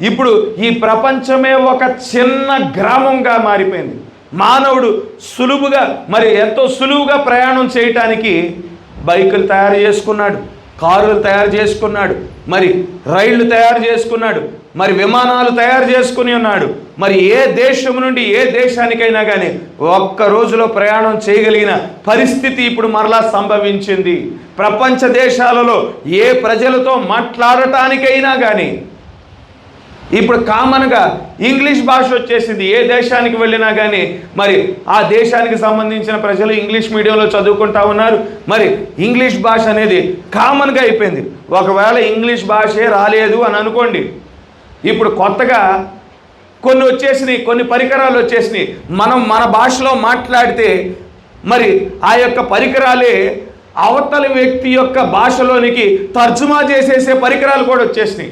ఇప్పుడు ఈ ప్రపంచమే ఒక చిన్న గ్రామంగా మారిపోయింది. మానవుడు ఎంతో సులువుగా ప్రయాణం చేయటానికి బైకులు తయారు చేసుకున్నాడు, కారులు తయారు చేసుకున్నాడు, మరి రైళ్లు తయారు చేసుకున్నాడు, మరి విమానాలు తయారు చేసుకుని ఉన్నాడు. మరి ఏ దేశం నుండి ఏ దేశానికైనా కానీ ఒక్క రోజులో ప్రయాణం చేయగలిగిన పరిస్థితి ఇప్పుడు మరలా సంభవించింది. ప్రపంచ దేశాలలో ఏ ప్రజలతో మాట్లాడటానికైనా కానీ ఇప్పుడు కామన్గా ఇంగ్లీష్ భాష వచ్చేసింది. ఏ దేశానికి వెళ్ళినా కానీ మరి ఆ దేశానికి సంబంధించిన ప్రజలు ఇంగ్లీష్ మీడియంలో చదువుకుంటా ఉన్నారు. మరి ఇంగ్లీష్ భాష అనేది కామన్గా అయిపోయింది. ఒకవేళ ఇంగ్లీష్ భాషే రాలేదు అని అనుకోండి, ఇప్పుడు కొత్తగా కొన్ని వచ్చేసినాయి, కొన్ని పరికరాలు వచ్చేసినాయి. మనం మన భాషలో మాట్లాడితే మరి ఆ యొక్క పరికరాలే అవతలి వ్యక్తి యొక్క భాషలోనికి తర్జుమా చేసేసే పరికరాలు కూడా వచ్చేసినాయి.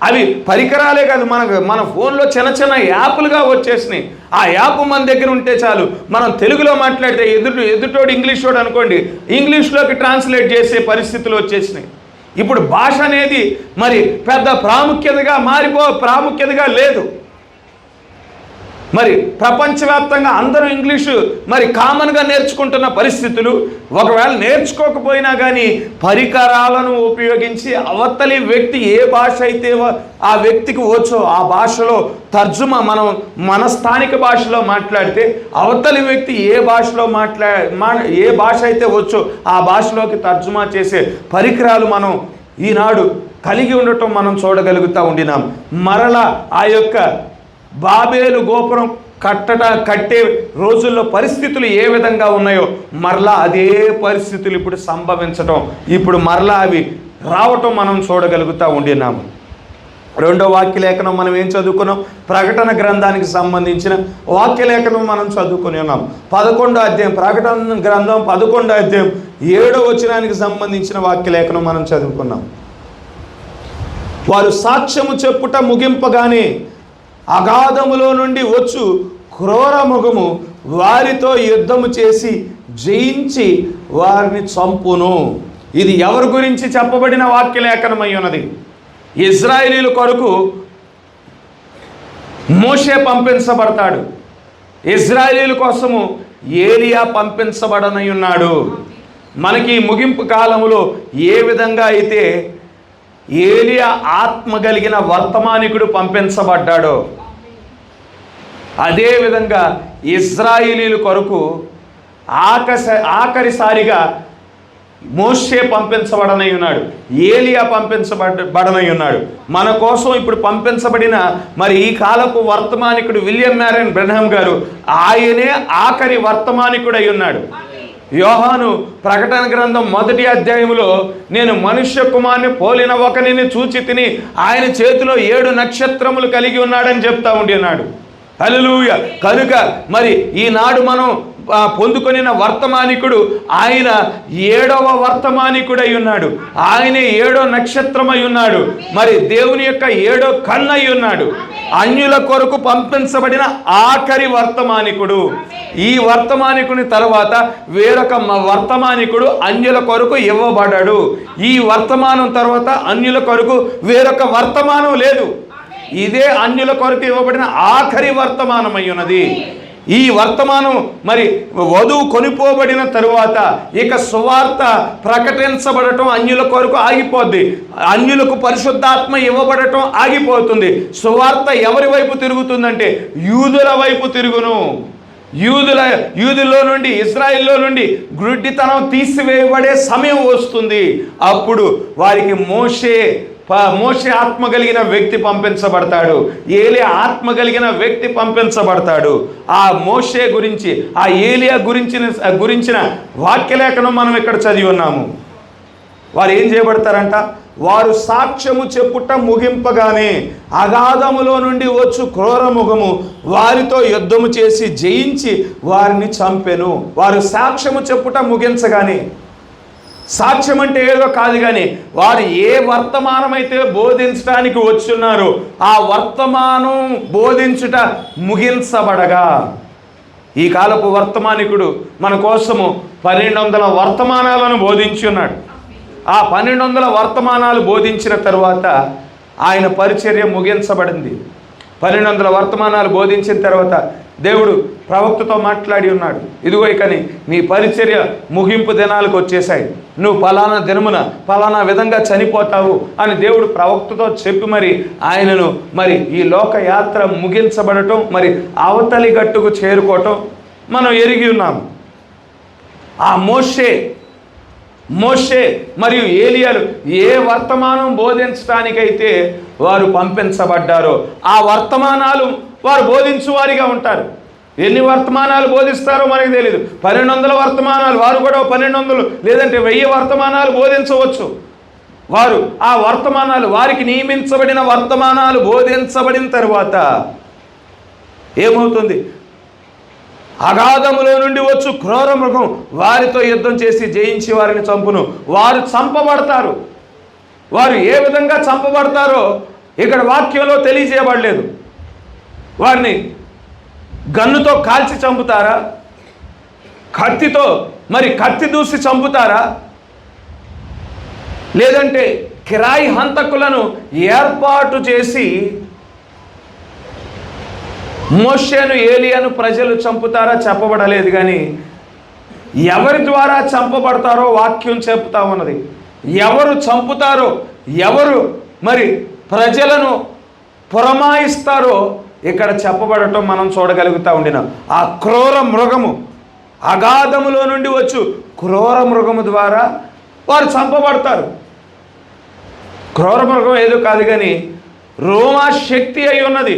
అవి పరికరాలే కాదు, మన ఫోన్లో చిన్న చిన్న యాప్లుగా వచ్చేసినాయి. ఆ యాప్ మన దగ్గర ఉంటే చాలు, మనం తెలుగులో మాట్లాడితే ఎదుటోడు ఇంగ్లీష్ వాడు అనుకోండి, ఇంగ్లీష్లోకి ట్రాన్స్లేట్ చేసే పరిస్థితులు వచ్చేసినాయి. ఇప్పుడు భాష అనేది మరి పెద్ద ప్రాముఖ్యతగా లేదు. మరి ప్రపంచవ్యాప్తంగా అందరూ ఇంగ్లీషు మరి కామన్గా నేర్చుకుంటున్న పరిస్థితులు. ఒకవేళ నేర్చుకోకపోయినా కానీ పరికరాలను ఉపయోగించి అవతలి వ్యక్తి ఏ భాష అయితే ఆ వ్యక్తికి వచ్చో ఆ భాషలో తర్జుమా మన స్థానిక భాషలో మాట్లాడితే అవతలి వ్యక్తి ఏ భాష అయితే వచ్చో ఆ భాషలోకి తర్జుమా చేసే పరికరాలు మనం ఈనాడు కలిగి ఉండటం మనం చూడగలుగుతూ ఉండినాం. మరలా ఆ యొక్క బాబేలు గోపురం కట్టే రోజుల్లో పరిస్థితులు ఏ విధంగా ఉన్నాయో మరలా అదే పరిస్థితులు ఇప్పుడు సంభవించటం, ఇప్పుడు మరలా అవి రావటం మనం చూడగలుగుతూ ఉండినాము. రెండో వాక్యలేఖనం మనం ఏం చదువుకున్నాం? ప్రకటన గ్రంథానికి సంబంధించిన వాక్యలేఖనం మనం చదువుకుని ఉన్నాం. 11వ అధ్యాయం, ప్రకటన గ్రంథం 11వ అధ్యాయం 7వ వచనానికి సంబంధించిన వాక్యలేఖనం మనం చదువుకున్నాం. వారు సాక్ష్యము చెప్పుట ముగింపగానే అగాధములో నుండి వచ్చు క్రూర మృగము వారితో యుద్ధము చేసి జయించి వారిని చంపును. ఇది ఎవరి గురించి చెప్పబడిన వాక్యలేఖనమై ఉన్నది? ఇజ్రాయేలీల కొరకు మోషే పంపించబడతాడు. ఇజ్రాయేలీల కోసము ఏలియా పంపించబడనై ఉన్నాడు. మనకి ముగింపు కాలంలో ఏ విధంగా అయితే ఏలియా ఆత్మ కలిగిన వర్తమానికుడు పంపించబడ్డాడో అదేవిధంగా ఇజ్రాయేలీల కొరకు ఆఖరిసారిగా మోషే పంపించబడనై ఉన్నాడు, ఏలియా పంపించబడనై ఉన్నాడు. మన కోసం ఇప్పుడు పంపించబడిన మరి ఈ కాలపు వర్తమానికుడు విలియం మ్యారియన్ బ్రెన్హాం గారు, ఆయనే ఆఖరి వర్తమానికుడై ఉన్నాడు. యోహాను ప్రకటన గ్రంథం 1వ అధ్యాయంలో నేను మనుష్య కుమారుని పోలిన ఒకరిని చూచి తిని ఆయన చేతిలో 7 నక్షత్రములు కలిగి ఉన్నాడని చెప్తా ఉండినాడు. హల్లెలూయా. కనుక మరి ఈనాడు మనం పొందుకొనిన వర్తమానికుడు ఆయన 7వ వర్తమానికుడై ఉన్నాడు. ఆయనే 7వ నక్షత్రమై ఉన్నాడు. మరి దేవుని యొక్క 7వ కన్నై ఉన్నాడు. అన్యుల కొరకు పంపించబడిన ఆఖరి వర్తమానికుడు. ఈ వర్తమానికుని తర్వాత వేరొక వర్తమానికుడు అన్యుల కొరకు ఇవ్వబడ్డాడు. ఈ వర్తమానం తర్వాత అన్యుల కొరకు వేరొక వర్తమానం లేదు. ఇదే అన్యుల కొరకు ఇవ్వబడిన ఆఖరి వర్తమానమై ఉన్నది. ఈ వర్తమానం మరి వధువు కొనిపోబడిన తరువాత ఇక సువార్త ప్రకటించబడటం అన్యుల కొరకు ఆగిపోద్ది. అన్యులకు పరిశుద్ధాత్మ ఇవ్వబడటం ఆగిపోతుంది. సువార్త ఎవరి వైపు తిరుగుతుందంటే యూదుల వైపు తిరుగును. యూదుల్లో నుండి, ఇజ్రాయిల్లో నుండి గుడ్డితనం తీసివేయబడే సమయం వస్తుంది. అప్పుడు వారికి మోషే ఆత్మ కలిగిన వ్యక్తి పంపించబడతాడు. ఏలియా ఆత్మ కలిగిన వ్యక్తి పంపించబడతాడు. ఆ మోషే గురించి, ఆ ఏలియా గురించిన వాక్యలేఖనం మనం ఇక్కడ చదివి ఉన్నాము. వారు ఏం చేయబడతారంట? వారు సాక్ష్యము చెప్పుట ముగింపగానే అగాధములో నుండి వచ్చు క్రూర మృగము వారితో యుద్ధము చేసి జయించి వారిని చంపెను. వారు సాక్ష్యము చెప్పుట ముగించగానే, సాక్ష్యం అంటే ఏదో కాదు కానీ వారు ఏ వర్తమానమైతే బోధించడానికి వచ్చున్నారో ఆ వర్తమానం బోధించుట ముగించబడగా, ఈ కాలపు వర్తమానికుడు మన కోసము 1200 వర్తమానాలను బోధించి ఉన్నాడు. ఆ 1200 వర్తమానాలు బోధించిన తరువాత ఆయన పరిచర్య ముగించబడింది. 1200 వర్తమానాలు బోధించిన తర్వాత దేవుడు ప్రవక్తతో మాట్లాడి ఉన్నాడు. ఇదిగో ఇకని నీ పరిచర్య ముగింపు దినాలకు వచ్చేసాయి, నువ్వు పలానా దినమున పలానా విధంగా చనిపోతావు అని దేవుడు ప్రవక్తతో చెప్పి మరి ఆయనను మరి ఈ లోక యాత్ర ముగించబడటం, మరి అవతలి గట్టుకు చేరుకోవటం మనం ఎరిగి ఉన్నాము. ఆ మోషే మరియు ఏలియాలు ఏ వర్తమానం బోధించడానికైతే వారు పంపించబడ్డారో ఆ వర్తమానాలు వారు బోధించువారిగా ఉంటారు. ఎన్ని వర్తమానాలు బోధిస్తారో మనకు తెలియదు. 1200 వర్తమానాలు, వారు కూడా 1200 లేదంటే 1000 వర్తమానాలు బోధించవచ్చు. వారు ఆ వర్తమానాలు, వారికి నియమించబడిన వర్తమానాలు బోధించబడిన తర్వాత ఏమవుతుంది? అగాధములో నుండి వచ్చు క్రూర మృగం వారితో యుద్ధం చేసి జయించి వారిని చంపును. వారు చంపబడతారు. వారు ఏ విధంగా చంపబడతారో ఇక్కడ వాక్యంలో తెలియజేయబడలేదు. వారిని గన్నుతో కాల్చి చంపుతారా? కత్తితో కత్తి దూసి చంపుతారా? లేదంటే కిరాయి హంతకులను ఏర్పాటు చేసి మోషేను ఏలియాను ప్రజలు చంపుతారా? చెప్పబడలేదు. కానీ ఎవరి ద్వారా చంపబడతారో వాక్యం చెప్తా ఉన్నది. ఎవరు చంపుతారో, ఎవరు ప్రజలను పురమాయిస్తారో ఇక్కడ చెప్పబడటం మనం చూడగలుగుతూ ఉండినాం. ఆ క్రూర మృగము, అగాధములో నుండి వచ్చు క్రూర మృగము ద్వారా వారు చంపబడతారు. క్రూర మృగం ఏదో కాదు కానీ రోమా శక్తి అయి ఉన్నది.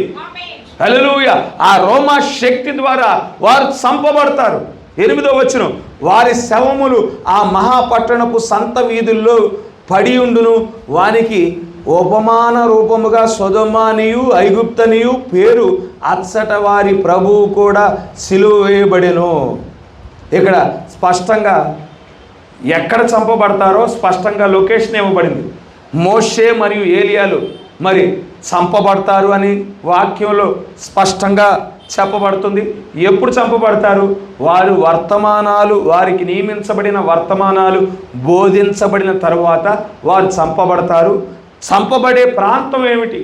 హల్లెలూయా. ఆ రోమా శక్తి ద్వారా వారు చంపబడతారు. 8వ వచనం, వారి శవములు ఆ మహాపట్టణపు సంత వీధుల్లో పడి ఉండును, వానికి ఉపమాన రూపముగా సొదొమనియు ఐగుప్తనియు పేరు, అచ్చట వారి ప్రభువు కూడా సిలువ వేయబడెను. ఇక్కడ స్పష్టంగా ఎక్కడ చంపబడతారో స్పష్టంగా లొకేషన్ ఇవ్వబడింది. మోషే మరియు ఏలియాలు చంపబడతారు అని వాక్యంలో స్పష్టంగా చెప్పబడుతుంది. ఎప్పుడు చంపబడతారు? వారు వర్తమానాలు, వారికి నియమించబడిన వర్తమానాలు బోధించబడిన తరువాత వారు చంపబడతారు. చంపబడే ప్రాంతం ఏమిటి?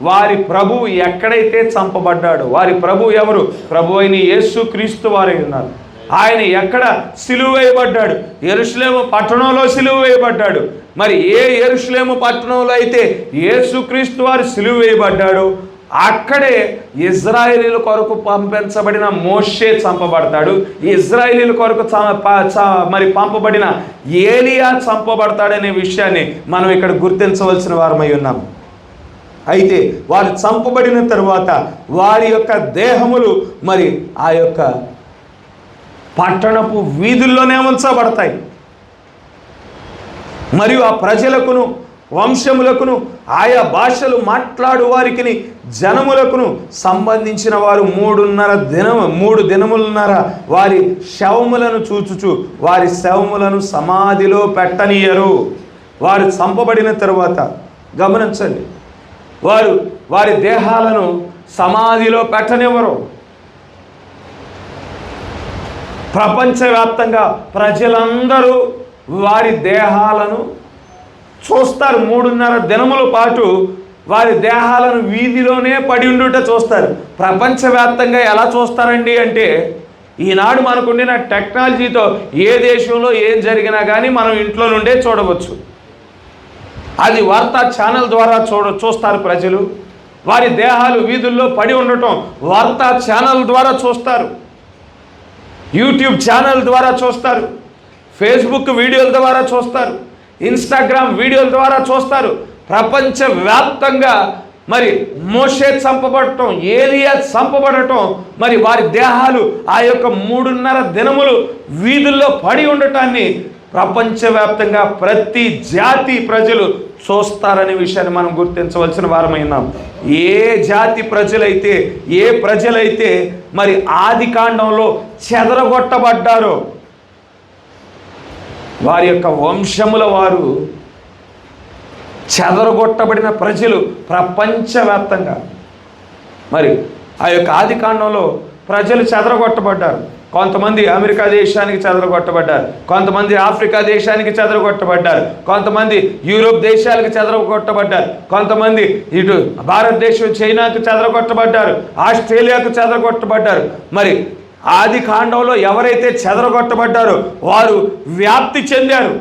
వారి ప్రభువు ఎక్కడైతే చంపబడ్డాడో, వారి ప్రభు ఎవరు? ప్రభు అయిన యేసుక్రీస్తు వారై ఉన్నారు. ఆయన ఎక్కడ సిలువ వేయబడ్డాడు? యెరూషలేము పట్టణంలో సిలువ వేయబడ్డాడు. ఏ యెరూషలేము పట్టణంలో అయితే యేసుక్రీస్తు వారు సిలువ వేయబడ్డాడో అక్కడే ఇజ్రాయేలీల కొరకు పంపించబడిన మోషే చంపబడతాడు. ఇజ్రాయేలీల కొరకు పంపబడిన ఏలియా చంపబడతాడనే విషయాన్ని మనం ఇక్కడ గుర్తించవలసిన వారమై ఉన్నాం. అయితే వారు చంపబడిన తరువాత వారి యొక్క దేహములు ఆ యొక్క పట్టణపు వీధుల్లోనే ఉంచబడతాయి. మరియు ఆ ప్రజలకును వంశములకును ఆయా భాషలు మాట్లాడు వారికి జనములకును సంబంధించిన వారు 3 దినములున్నర వారి శవములను చూచుచు వారి శవములను సమాధిలో పెట్టనీయరు. వారు చంపబడిన తరువాత గమనించండి, వారి దేహాలను సమాధిలో పెట్టనివ్వరు. ప్రపంచవ్యాప్తంగా ప్రజలందరూ వారి దేహాలను చూస్తారు. 3.5 దినముల పాటు వారి దేహాలను వీధిలోనే పడి ఉండుట చూస్తారు. ప్రపంచవ్యాప్తంగా ఎలా చూస్తారండి అంటే, ఈనాడు మనకుండిన టెక్నాలజీతో ఏ దేశంలో ఏం జరిగినా కానీ మనం ఇంట్లో నుండే చూడవచ్చు. అది వార్తా ఛానల్ ద్వారా చూస్తారు ప్రజలు. వారి దేహాలు వీధుల్లో పడి ఉండటం వార్తా ఛానల్ ద్వారా చూస్తారు, యూట్యూబ్ ఛానల్ ద్వారా చూస్తారు, ఫేస్బుక్ వీడియోల ద్వారా చూస్తారు, ఇన్స్టాగ్రామ్ వీడియోల ద్వారా చూస్తారు. ప్రపంచవ్యాప్తంగా మోషే చంపబడటం, ఏలియా చంపబడటం, వారి దేహాలు ఆ యొక్క 3.5 దినములు వీధుల్లో పడి ఉండటాన్ని ప్రపంచవ్యాప్తంగా ప్రతి జాతి ప్రజలు చూస్తారనే విషయాన్ని మనం గుర్తించవలసిన వారమైనాం. ఏ జాతి ప్రజలైతే, ఏ ప్రజలైతే ఆది కాండంలో చెదరగొట్టబడ్డారో వారి యొక్క వంశముల వారు చెదరగొట్టబడిన ప్రజలు ప్రపంచవ్యాప్తంగా ఆ యొక్క ఆది కాండంలో ప్రజలు చెదరగొట్టబడ్డారు. కొంతమంది అమెరికా దేశానికి చెదరగొట్టబడ్డారు, కొంతమంది ఆఫ్రికా దేశానికి చెదరగొట్టబడ్డారు, కొంతమంది యూరోప్ దేశాలకు చెదరగొట్టబడ్డారు, కొంతమంది ఇటు భారతదేశం చైనాకు చెదరగొట్టబడ్డారు, ఆస్ట్రేలియాకు చెదరగొట్టబడ్డారు. మరి ఆది కాండంలో ఎవరైతే చెదరగొట్టబడ్డారో వారు వ్యాప్తి చెందారు.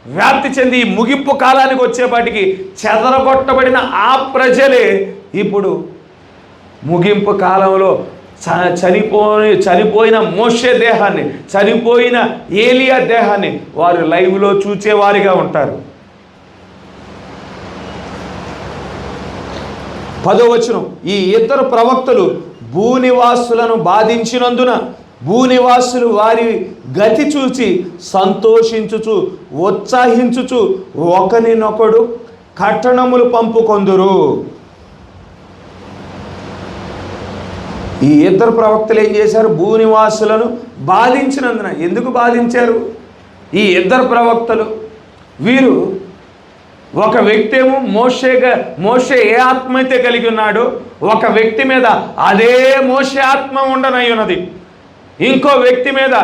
వ్యాప్తి చెంది ఈ ముగింపు కాలానికి వచ్చేపాటికి చెదరగొట్టబడిన ఆ ప్రజలే ఇప్పుడు ముగింపు కాలంలో చనిపోయిన మోషే దేహాన్ని, చనిపోయిన ఏలియా దేహాన్ని వారు లైవ్లో చూచేవారిగా ఉంటారు. 10వ వచనం, ఈ ఇద్దరు ప్రవక్తలు భూనివాసులను బాధించినందున భూనివాసులు వారి గతి చూచి సంతోషించుచు ఉత్సాహించుచు ఒకరినొకడు కట్టణములు పంపుకొందురు. ఈ ఇద్దరు ప్రవక్తలు ఏం చేశారు? భూనివాసులను బాధించినందున. ఎందుకు బాధించారు ఈ ఇద్దరు ప్రవక్తలు? వీరు ఒక వ్యక్తి ఏమో మోషే ఏ ఆత్మ అయితే కలిగి ఉన్నాడో ఒక వ్యక్తి మీద అదే మోషే ఆత్మ ఉండనై ఉన్నది, ఇంకో వ్యక్తి మీద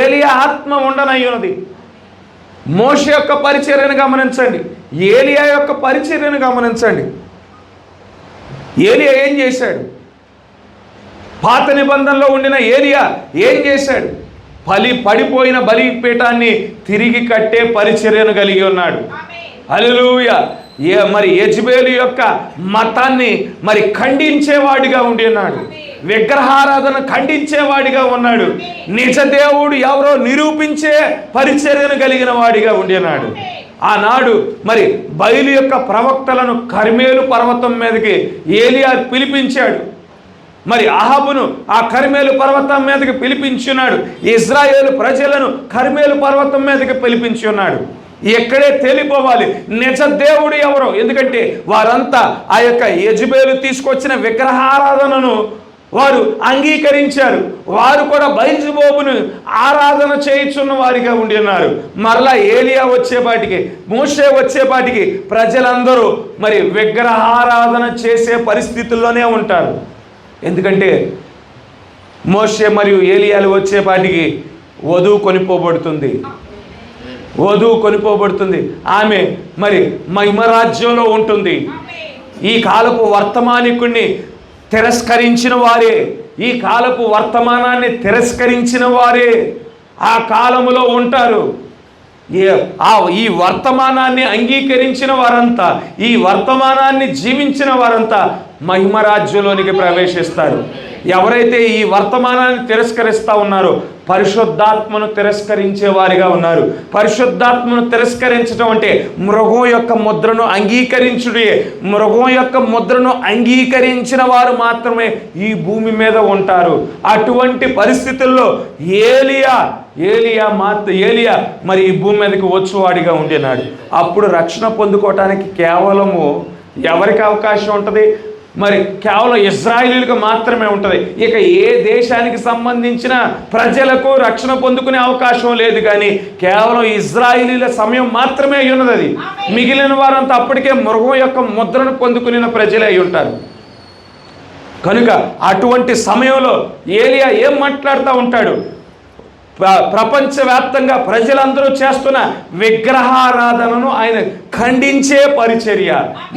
ఏలియా ఆత్మ ఉండనై ఉన్నది. మోషే యొక్క పరిచర్యను గమనించండి, ఏలియా యొక్క పరిచర్యను గమనించండి. ఏలియా ఏం చేశాడు? పాత నిబంధనలో ఉండిన ఏలియా ఏం చేశాడు? పడిపోయిన బలిపీఠాన్ని తిరిగి కట్టే పరిచర్యను కలిగి ఉన్నాడు. హల్లెలూయా. మరి యెజబెలు యొక్క మతాన్ని మరి ఖండించేవాడిగా ఉండి ఉన్నాడు, విగ్రహారాధన ఖండించేవాడిగా ఉన్నాడు, నిజ దేవుడు ఎవరో నిరూపించే పరిచర్యను కలిగిన వాడిగా ఉండి ఉన్నాడు. ఆనాడు మరి బయలు యొక్క ప్రవక్తలను కర్మేలు పర్వతం మీదకి ఏలియా పిలిపించాడు. మరి అహాబును ఆ కర్మేలు పర్వతం మీదకి పిలిపించున్నాడు, ఇజ్రాయేలు ప్రజలను కర్మేలు పర్వతం మీదకి పిలిపించి ఉన్నాడు. ఎక్కడే తేలిపోవాలి నిజ దేవుడు ఎవరో. ఎందుకంటే వారంతా ఆ యొక్క యెజబెలు తీసుకొచ్చిన విగ్రహారాధనను వారు అంగీకరించారు. వారు కూడా బయల్జెబూబును ఆరాధన చేయుచున్న వారిగా ఉండి ఉన్నారు. మరలా ఏలియా వచ్చేపాటికి, మోషే వచ్చేపాటికి ప్రజలందరూ మరి విగ్రహారాధన చేసే పరిస్థితుల్లోనే ఉంటారు. ఎందుకంటే మోషే మరియు ఏలియాలు వచ్చేపాటికి వధువు కొనిపోబడుతుంది. ఆమె మరి మహిమరాజ్యంలో ఉంటుంది. ఈ కాలపు వర్తమానికుణ్ణి తిరస్కరించిన వారే, ఈ కాలపు వర్తమానాన్ని తిరస్కరించిన వారే ఆ కాలములో ఉంటారు. ఈ వర్తమానాన్ని అంగీకరించిన వారంతా, ఈ వర్తమానాన్ని జీవించిన వారంతా మహిమరాజ్యంలోనికి ప్రవేశిస్తారు. ఎవరైతే ఈ వర్తమానాన్ని తిరస్కరిస్తూ ఉన్నారో పరిశుద్ధాత్మను తిరస్కరించే వారిగా ఉన్నారు. పరిశుద్ధాత్మను తిరస్కరించడం అంటే మృగం యొక్క ముద్రను అంగీకరించుడే. మృగం యొక్క ముద్రను అంగీకరించిన వారు మాత్రమే ఈ భూమి మీద ఉంటారు. అటువంటి పరిస్థితుల్లో ఏలియా మరి ఈ భూమి మీదకి వచ్చేవాడిగా ఉండినాడు. అప్పుడు రక్షణ పొందుకోవటానికి కేవలము ఎవరికి అవకాశం ఉంటుంది? మరి కేవలం ఇజ్రాయేలీలకు మాత్రమే ఉంటుంది. ఇక ఏ దేశానికి సంబంధించిన ప్రజలకు రక్షణ పొందుకునే అవకాశం లేదు. కానీ కేవలం ఇజ్రాయేలీల సమయం మాత్రమే ఉన్నది. అది మిగిలిన వారంతా అప్పటికే మృగం యొక్క ముద్రను పొందుకునే ప్రజలే అయి ఉంటారు. కనుక అటువంటి సమయంలో ఏలియా ఏం మాట్లాడుతూ ఉంటాడు? ప్రపంచవ్యాప్తంగా ప్రజలందరూ చేస్తున్న విగ్రహారాధనను ఆయన ఖండించే పరిచర్య,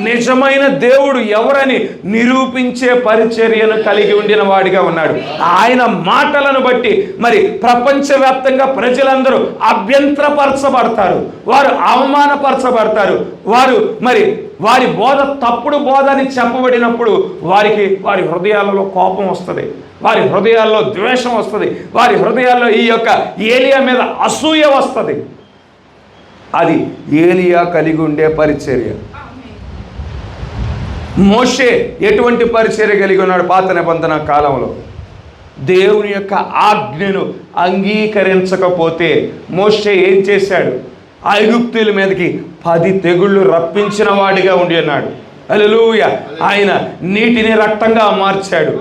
నిజమైన దేవుడు ఎవరని నిరూపించే పరిచర్యను కలిగి ఉండిన వాడిగా ఉన్నాడు. ఆయన మాటలను బట్టి మరి ప్రపంచవ్యాప్తంగా ప్రజలందరూ అభ్యంతరపరచబడతారు, వారు అవమానపరచబడతారు. వారు మరి వారి బోధ తప్పుడు బోధ అని చెప్పబడినప్పుడు వారి హృదయాలలో కోపం వస్తుంది, వారి హృదయాల్లో ద్వేషం వస్తుంది, వారి హృదయాల్లో ఈ యొక్క ఏలియా మీద అసూయ వస్తుంది. అది ఏలియా కలిగి ఉండే పరిచర్య. మోషే ఎటువంటి పరిచర్య కలిగి ఉన్నాడు? పాత నిబంధన కాలంలో దేవుని యొక్క ఆజ్ఞను అంగీకరించకపోతే మోషే ఏం చేశాడు? ఐగుప్తీయుల మీదకి 10 తెగుళ్ళు రప్పించిన వాడిగా ఉండి ఉన్నాడు. హల్లెలూయా. ఆయన నీటిని రక్తంగా మార్చాడు.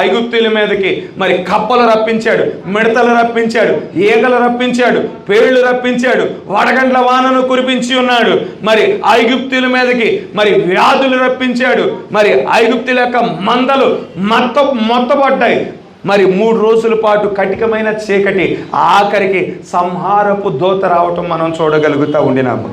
ఐగుప్తీయుల మీదకి మరి కప్పలు రప్పించాడు, మిడతలు రప్పించాడు, ఈగలు రప్పించాడు, పేళ్లు రప్పించాడు, వడగండ్ల వానను కురిపించి ఉన్నాడు. మరి ఐగుప్తీయుల మీదకి మరి వ్యాధులు రప్పించాడు. మరి ఐగుప్తీయుల యొక్క మందలు మొత్తపడ్డాయి. మరి 3 రోజుల పాటు కటికమైన చీకటి, ఆఖరికి సంహారపు దూత రావటం మనం చూడగలుగుతూ ఉండినాము.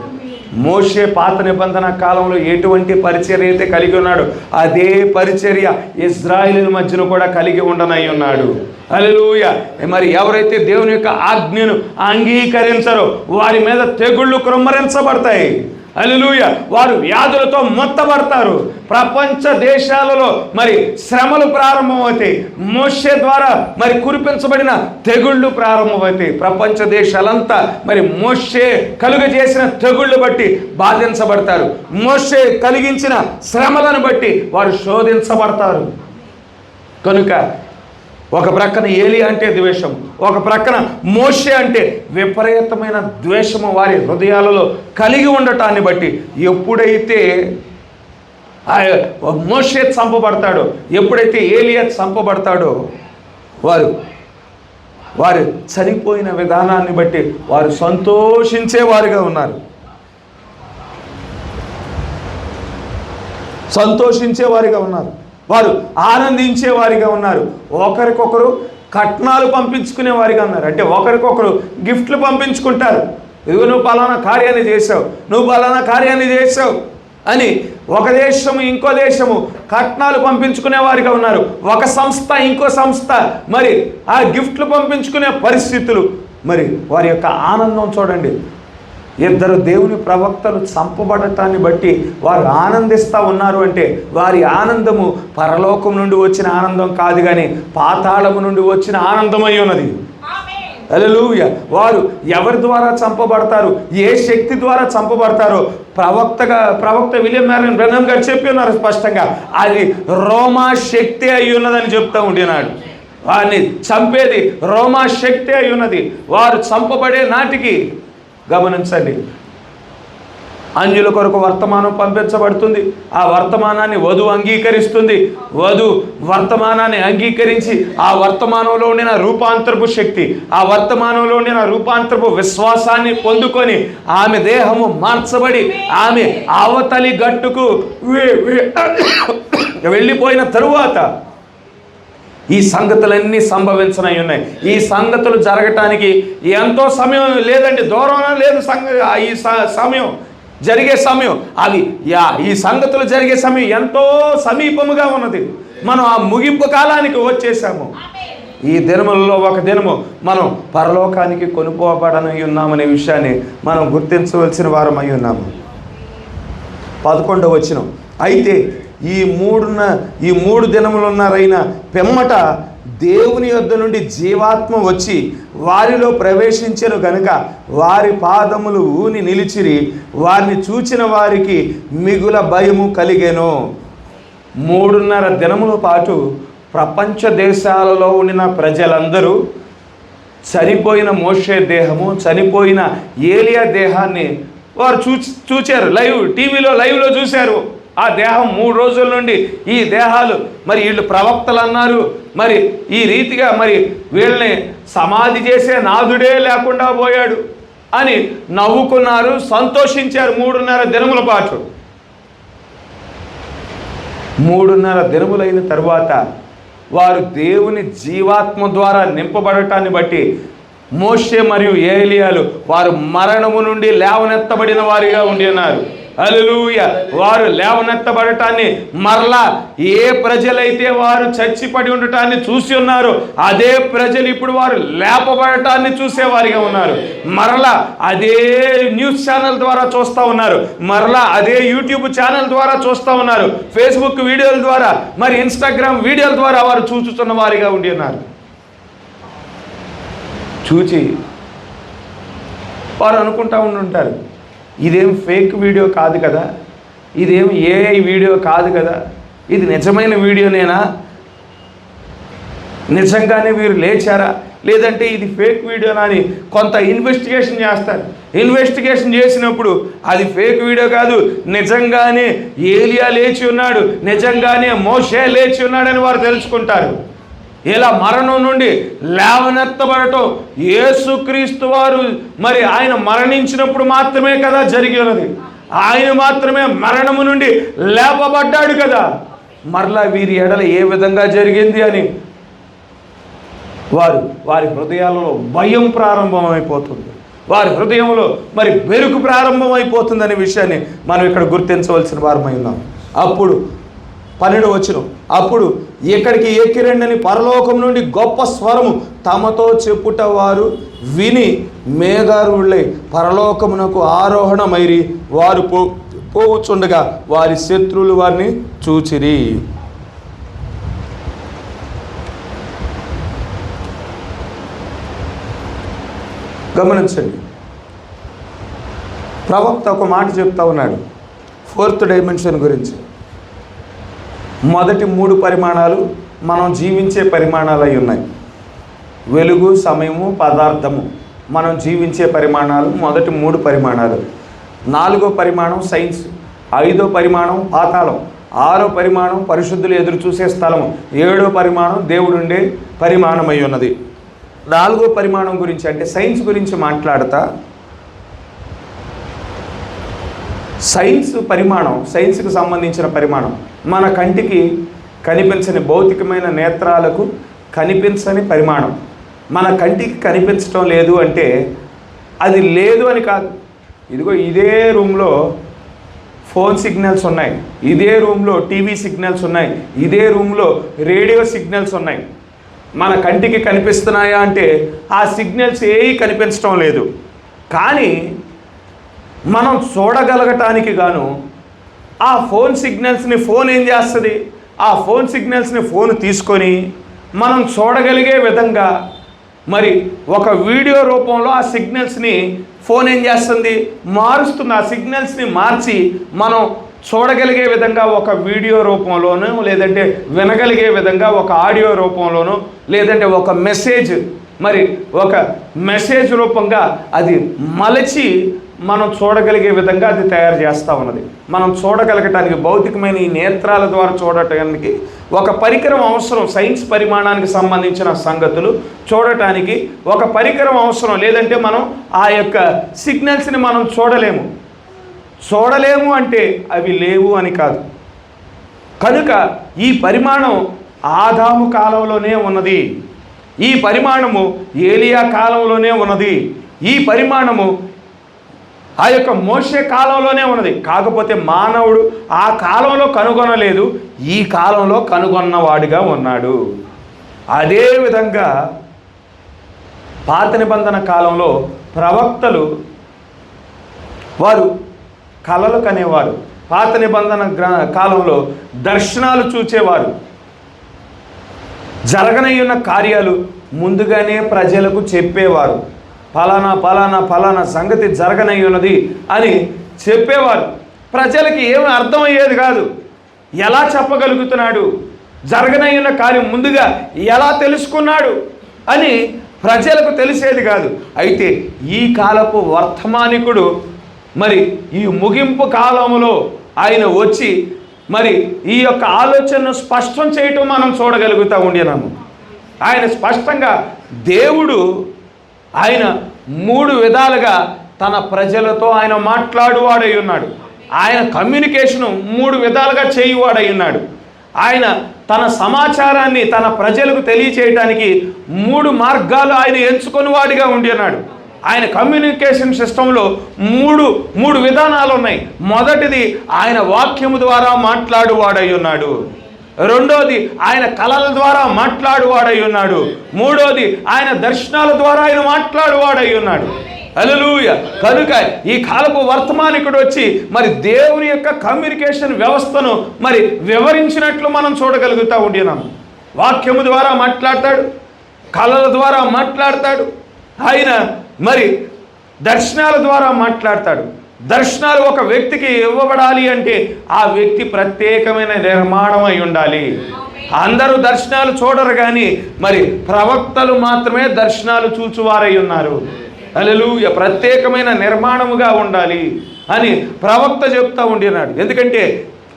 మోషే పాత నిబంధన కాలంలో ఎటువంటి పరిచర్య అయితే కలిగి ఉన్నాడు, అదే పరిచర్య ఇశ్రాయేలు మధ్యన కూడా కలిగి ఉండనై ఉన్నాడు. హల్లెలూయా. మరి ఎవరైతే దేవుని యొక్క ఆజ్ఞను అంగీకరించరో వారి మీద తెగుళ్ళు కృమ్మరించబడతాయి. హల్లెలూయా. వారు వ్యాధులతో మొత్తబడతారు. ప్రపంచ దేశాలలో మరి శ్రమలు ప్రారంభమవుతాయి. మోషే ద్వారా మరి కురిపించబడిన తెగుళ్ళు ప్రారంభమవుతాయి. ప్రపంచ దేశాలంతా మరి మోషే కలుగజేసిన తెగుళ్ళు బట్టి బాధించబడతారు. మోషే కలిగించిన శ్రమలను బట్టి వారు శోధించబడతారు. కనుక ఒక ప్రక్కన ఏలి అంటే ద్వేషం, ఒక ప్రక్కన మోషే అంటే విపరీతమైన ద్వేషము వారి హృదయాలలో కలిగి ఉండటాన్ని బట్టి ఎప్పుడైతే మోషే చంపబడతాడో, ఎప్పుడైతే ఏలియా చంపబడతాడో వారు చనిపోయిన విధానాన్ని బట్టి వారు సంతోషించేవారుగా ఉన్నారు. వారు ఆనందించేవారిగా ఉన్నారు. ఒకరికొకరు కట్నాలు పంపించుకునే వారిగా ఉన్నారు. అంటే ఒకరికొకరు గిఫ్ట్లు పంపించుకుంటారు. ఇదిగో నువ్వు పలానా కార్యాన్ని చేసావు, నువ్వు పలానా కార్యాన్ని చేసావు అని ఒక దేశము ఇంకో దేశము కట్నాలు పంపించుకునే వారిగా ఉన్నారు. ఒక సంస్థ ఇంకో సంస్థ మరి ఆ గిఫ్ట్లు పంపించుకునే పరిస్థితులు. మరి వారి యొక్క ఆనందం చూడండి. 2 దేవుని ప్రవక్తలు చంపబడటాన్ని బట్టి వారు ఆనందిస్తూ ఉన్నారు అంటే వారి ఆనందము పరలోకం నుండి వచ్చిన ఆనందం కాదు, కానీ పాతాళము నుండి వచ్చిన ఆనందమై ఉన్నది. హల్లెలూయా. వారు ఎవరి ద్వారా చంపబడతారు, ఏ శక్తి ద్వారా చంపబడతారో ప్రవక్త విలియం మ్యారియన్ బ్రహ్నం గారు చెప్పి ఉన్నారు స్పష్టంగా. అది రోమా శక్తి అయి ఉన్నదని చెప్తూ ఉండినాడు. వారిని చంపేది రోమా శక్తి అయి ఉన్నది. వారు చంపబడే నాటికి గమనించండి, అంజుల కొరకు వర్తమానం పంపించబడుతుంది. ఆ వర్తమానాన్ని వధువు అంగీకరిస్తుంది. వధువు వర్తమానాన్ని అంగీకరించి ఆ వర్తమానంలో ఉండిన రూపాంతరపు శక్తి, ఆ వర్తమానంలో ఉండిన రూపాంతరపు విశ్వాసాన్ని పొందుకొని ఆమె దేహము మార్చబడి ఆమె అవతలి గట్టుకు వెళ్ళిపోయిన తరువాత ఈ సంగతులన్నీ సంభవించనై ఉన్నాయి. ఈ సంగతులు జరగటానికి ఎంతో సమయం లేదండి, దూరం లేదు. ఈ సమయం జరిగే సమయం ఈ సంగతులు జరిగే సమయం ఎంతో సమీపముగా ఉన్నది. మనం ఆ ముగింపు కాలానికి వచ్చేసాము. ఈ దినములలో ఒక దినము మనం పరలోకానికి కొనుక్కోబడనై ఉన్నామనే విషయాన్ని మనం గుర్తించవలసిన వారం అయి ఉన్నాము. 11వ వచనం. అయితే ఈ 3 దినములున్నారైన పిమ్మట దేవుని యొద్ద నుండి జీవాత్మ వచ్చి వారిలో ప్రవేశించెను గనుక వారి పాదములు ఊని నిలిచిరి. వారిని చూచిన వారికి మిగుల భయము కలిగెను. 3.5 దినముల పాటు ప్రపంచ దేశాలలో ఉండిన ప్రజలందరూ చనిపోయిన మోషే దేహము, చనిపోయిన ఏలియా దేహాన్ని వారు చూచారు. టీవీలో లైవ్లో చూశారు. ఆ దేహం 3 రోజుల నుండి ఈ దేహాలు మరి వీళ్ళు ప్రవక్తలు అన్నారు, మరి ఈ రీతిగా మరి వీళ్ళని సమాధి చేసే నాదుడే లేకుండా పోయాడు అని నవ్వుకున్నారు, సంతోషించారు. 3.5 దినముల పాటు. 3.5 దినములైన తర్వాత వారు దేవుని జీవాత్మ ద్వారా నింపబడటాన్ని బట్టి మోషే మరియు ఏలియాలు వారు మరణము నుండి లేవనెత్తబడిన వారిగా ఉండి ఉన్నారు. హల్లెలూయా. వారు లేవనెత్తబడటాన్ని మరలా ఏ ప్రజలైతే వారు చచ్చిపడి ఉండటాన్ని చూసి ఉన్నారో అదే ప్రజలు ఇప్పుడు వారు లేపబడటాన్ని చూసేవారిగా ఉన్నారు. మరలా అదే న్యూస్ ఛానల్ ద్వారా చూస్తూ ఉన్నారు, మరలా అదే యూట్యూబ్ ఛానల్ ద్వారా చూస్తూ ఉన్నారు, ఫేస్బుక్ వీడియోల ద్వారా మరి ఇన్స్టాగ్రామ్ వీడియోల ద్వారా వారు చూస్తున్న వారిగా ఉండి ఉన్నారు. చూచి వారు అనుకుంటూ ఉండుంటారు, ఇదేం ఫేక్ వీడియో కాదు కదా, ఇదేం ఏఐ వీడియో కాదు కదా, ఇది నిజమైన వీడియోనేనా, నిజంగానే వీరు లేచారా, లేదంటే ఇది ఫేక్ వీడియోనా అని కొంత ఇన్వెస్టిగేషన్ చేస్తారు. ఇన్వెస్టిగేషన్ చేసినప్పుడు అది ఫేక్ వీడియో కాదు, నిజంగానే ఏలియా లేచి ఉన్నాడు, నిజంగానే మోషే లేచి ఉన్నాడని వారు తెలుసుకుంటారు. ఇలా మరణం నుండి లేవనెత్తబడటం యేసుక్రీస్తు వారు మరి ఆయన మరణించినప్పుడు మాత్రమే కదా జరిగి ఉన్నది. ఆయన మాత్రమే మరణము నుండి లేపబడ్డాడు కదా. మరలా వీరి ఎడల ఏ విధంగా జరిగింది అని వారి హృదయాలలో భయం ప్రారంభమైపోతుంది, వారి హృదయంలో మరి బెరుకు ప్రారంభమైపోతుందనే విషయాన్ని మనం ఇక్కడ గుర్తించవలసిన వారమై ఉన్నాం. అప్పుడు 12వ వచనం, అప్పుడు ఇక్కడికి ఎక్కిరండని పరలోకం నుండి గొప్ప స్వరము తమతో చెప్పుట వారు విని మేఘారులై పరలోకమునకు ఆరోహణమైరి వారు పోవుచుండగా వారి శత్రువులు వారిని చూచిరి. గమనించండి, ప్రవక్త ఒక మాట చెప్తా ఉన్నాడు 4th డైమెన్షన్ గురించి. మొదటి 3 పరిమాణాలు మనం జీవించే పరిమాణాలు అయి ఉన్నాయి. వెలుగు, సమయము, పదార్థము మనం జీవించే పరిమాణాలు, మొదటి 3 పరిమాణాలు. 4వ పరిమాణం సైన్స్, 5వ పరిమాణం పాతాళం, 6వ పరిమాణం పరిశుద్ధులు ఎదురు చూసే స్థలము, 7వ పరిమాణం దేవుడుండే పరిమాణమై ఉన్నది. 4వ పరిమాణం గురించి అంటే సైన్స్ గురించి మాట్లాడతా, సైన్స్ పరిమాణం, సైన్స్కి సంబంధించిన పరిమాణం మన కంటికి కనిపించని భౌతికమైన నేత్రాలకు కనిపించని పరిమాణం. మన కంటికి కనిపించడం లేదు అంటే అది లేదు అని కాదు. ఇదిగో ఇదే రూమ్లో ఫోన్ సిగ్నల్స్ ఉన్నాయి, ఇదే రూమ్లో టీవీ సిగ్నల్స్ ఉన్నాయి, ఇదే రూమ్లో రేడియో సిగ్నల్స్ ఉన్నాయి. మన కంటికి కనిపిస్తున్నాయా అంటే ఆ సిగ్నల్స్ ఏవి కనిపించడం లేదు. కానీ మనం చూడగలగటానికి గాను ఆ ఫోన్ సిగ్నల్స్ని ఫోన్ ఏం చేస్తుంది, ఆ ఫోన్ సిగ్నల్స్ని ఫోన్ తీసుకొని మనం చూడగలిగే విధంగా మరి ఒక వీడియో రూపంలో ఆ సిగ్నల్స్ని ఫోన్ ఏం చేస్తుంది, మారుస్తుంది. ఆ సిగ్నల్స్ని మార్చి మనం చూడగలిగే విధంగా ఒక వీడియో రూపంలోనూ, లేదంటే వినగలిగే విధంగా ఒక ఆడియో రూపంలోనూ, లేదంటే ఒక మెసేజ్, మరి ఒక మెసేజ్ రూపంగా అది మలచి మనం చూడగలిగే విధంగా అది తయారు చేస్తూ ఉన్నది. మనం చూడగలగటానికి భౌతికమైన ఈ నేత్రాల ద్వారా చూడటానికి ఒక పరికరం అవసరం. సైన్స్ పరిమాణానికి సంబంధించిన సంగతులు చూడటానికి ఒక పరికరం అవసరం, లేదంటే మనం ఆ యొక్క సిగ్నల్స్ని మనం చూడలేము అంటే అవి లేవు అని కాదు. కనుక ఈ పరిమాణం ఆదాము కాలంలోనే ఉన్నది, ఈ పరిమాణము ఏలియా కాలంలోనే ఉన్నది, ఈ పరిమాణము ఆ యొక్క మోషే కాలంలోనే ఉన్నది. కాకపోతే మానవుడు ఆ కాలంలో కనుగొనలేదు, ఈ కాలంలో కనుగొన్నవాడిగా ఉన్నాడు. అదేవిధంగా పాత నిబంధన కాలంలో ప్రవక్తలు వారు కలలు కనేవారు, పాత నిబంధన కాలంలో దర్శనాలు చూచేవారు, జరగనయ్యున్న కార్యాలు ముందుగానే ప్రజలకు చెప్పేవారు. ఫలానా ఫలానా ఫలానా సంగతి జరగనయ్యున్నది అని చెప్పేవారు. ప్రజలకి ఏమీ అర్థమయ్యేది కాదు. ఎలా చెప్పగలుగుతున్నాడు, జరగనయ్యున్న కార్యం ముందుగా ఎలా తెలుసుకున్నాడు అని ప్రజలకు తెలిసేది కాదు. అయితే ఈ కాలపు వర్తమానికుడు మరి ఈ ముగింపు కాలంలో ఆయన వచ్చి మరి ఈ యొక్క ఆలోచనను స్పష్టం చేయటం మనం చూడగలుగుతూ ఉండినాము. ఆయన స్పష్టంగా దేవుడు ఆయన 3 విధాలుగా తన ప్రజలతో ఆయన మాట్లాడువాడై ఉన్నాడు. ఆయన కమ్యూనికేషను 3 విధాలుగా చేయువాడై ఉన్నాడు. ఆయన తన సమాచారాన్ని తన ప్రజలకు తెలియచేయడానికి 3 మార్గాలు ఆయన ఎంచుకొని వాడిగా ఉండి ఉన్నాడు. ఆయన కమ్యూనికేషన్ సిస్టంలో మూడు విధానాలు ఉన్నాయి. మొదటిది ఆయన వాక్యము ద్వారా మాట్లాడువాడై ఉన్నాడు, రెండోది ఆయన కళల ద్వారా మాట్లాడువాడై ఉన్నాడు, మూడోది ఆయన దర్శనాల ద్వారా ఆయన మాట్లాడువాడై ఉన్నాడు. హల్లెలూయా. కనుక ఈ కాలపు వర్తమానికుడు వచ్చి మరి దేవుని యొక్క కమ్యూనికేషన్ వ్యవస్థను మరి వివరించినట్లు మనం చూడగలుగుతూ ఉంటున్నాం. వాక్యము ద్వారా మాట్లాడతాడు, కళల ద్వారా మాట్లాడతాడు, ఆయన మరి దర్శనాల ద్వారా మాట్లాడతాడు. దర్శనాలు ఒక వ్యక్తికి ఇవ్వబడాలి అంటే ఆ వ్యక్తి ప్రత్యేకమైన నిర్మాణం అయి ఉండాలి. అందరూ దర్శనాలు చూడరు, కానీ మరి ప్రవక్తలు మాత్రమే దర్శనాలు చూచువారై ఉన్నారు. హల్లెలూయా. ప్రత్యేకమైన నిర్మాణముగా ఉండాలి అని ప్రవక్త చెప్తా ఉండినాడు. ఎందుకంటే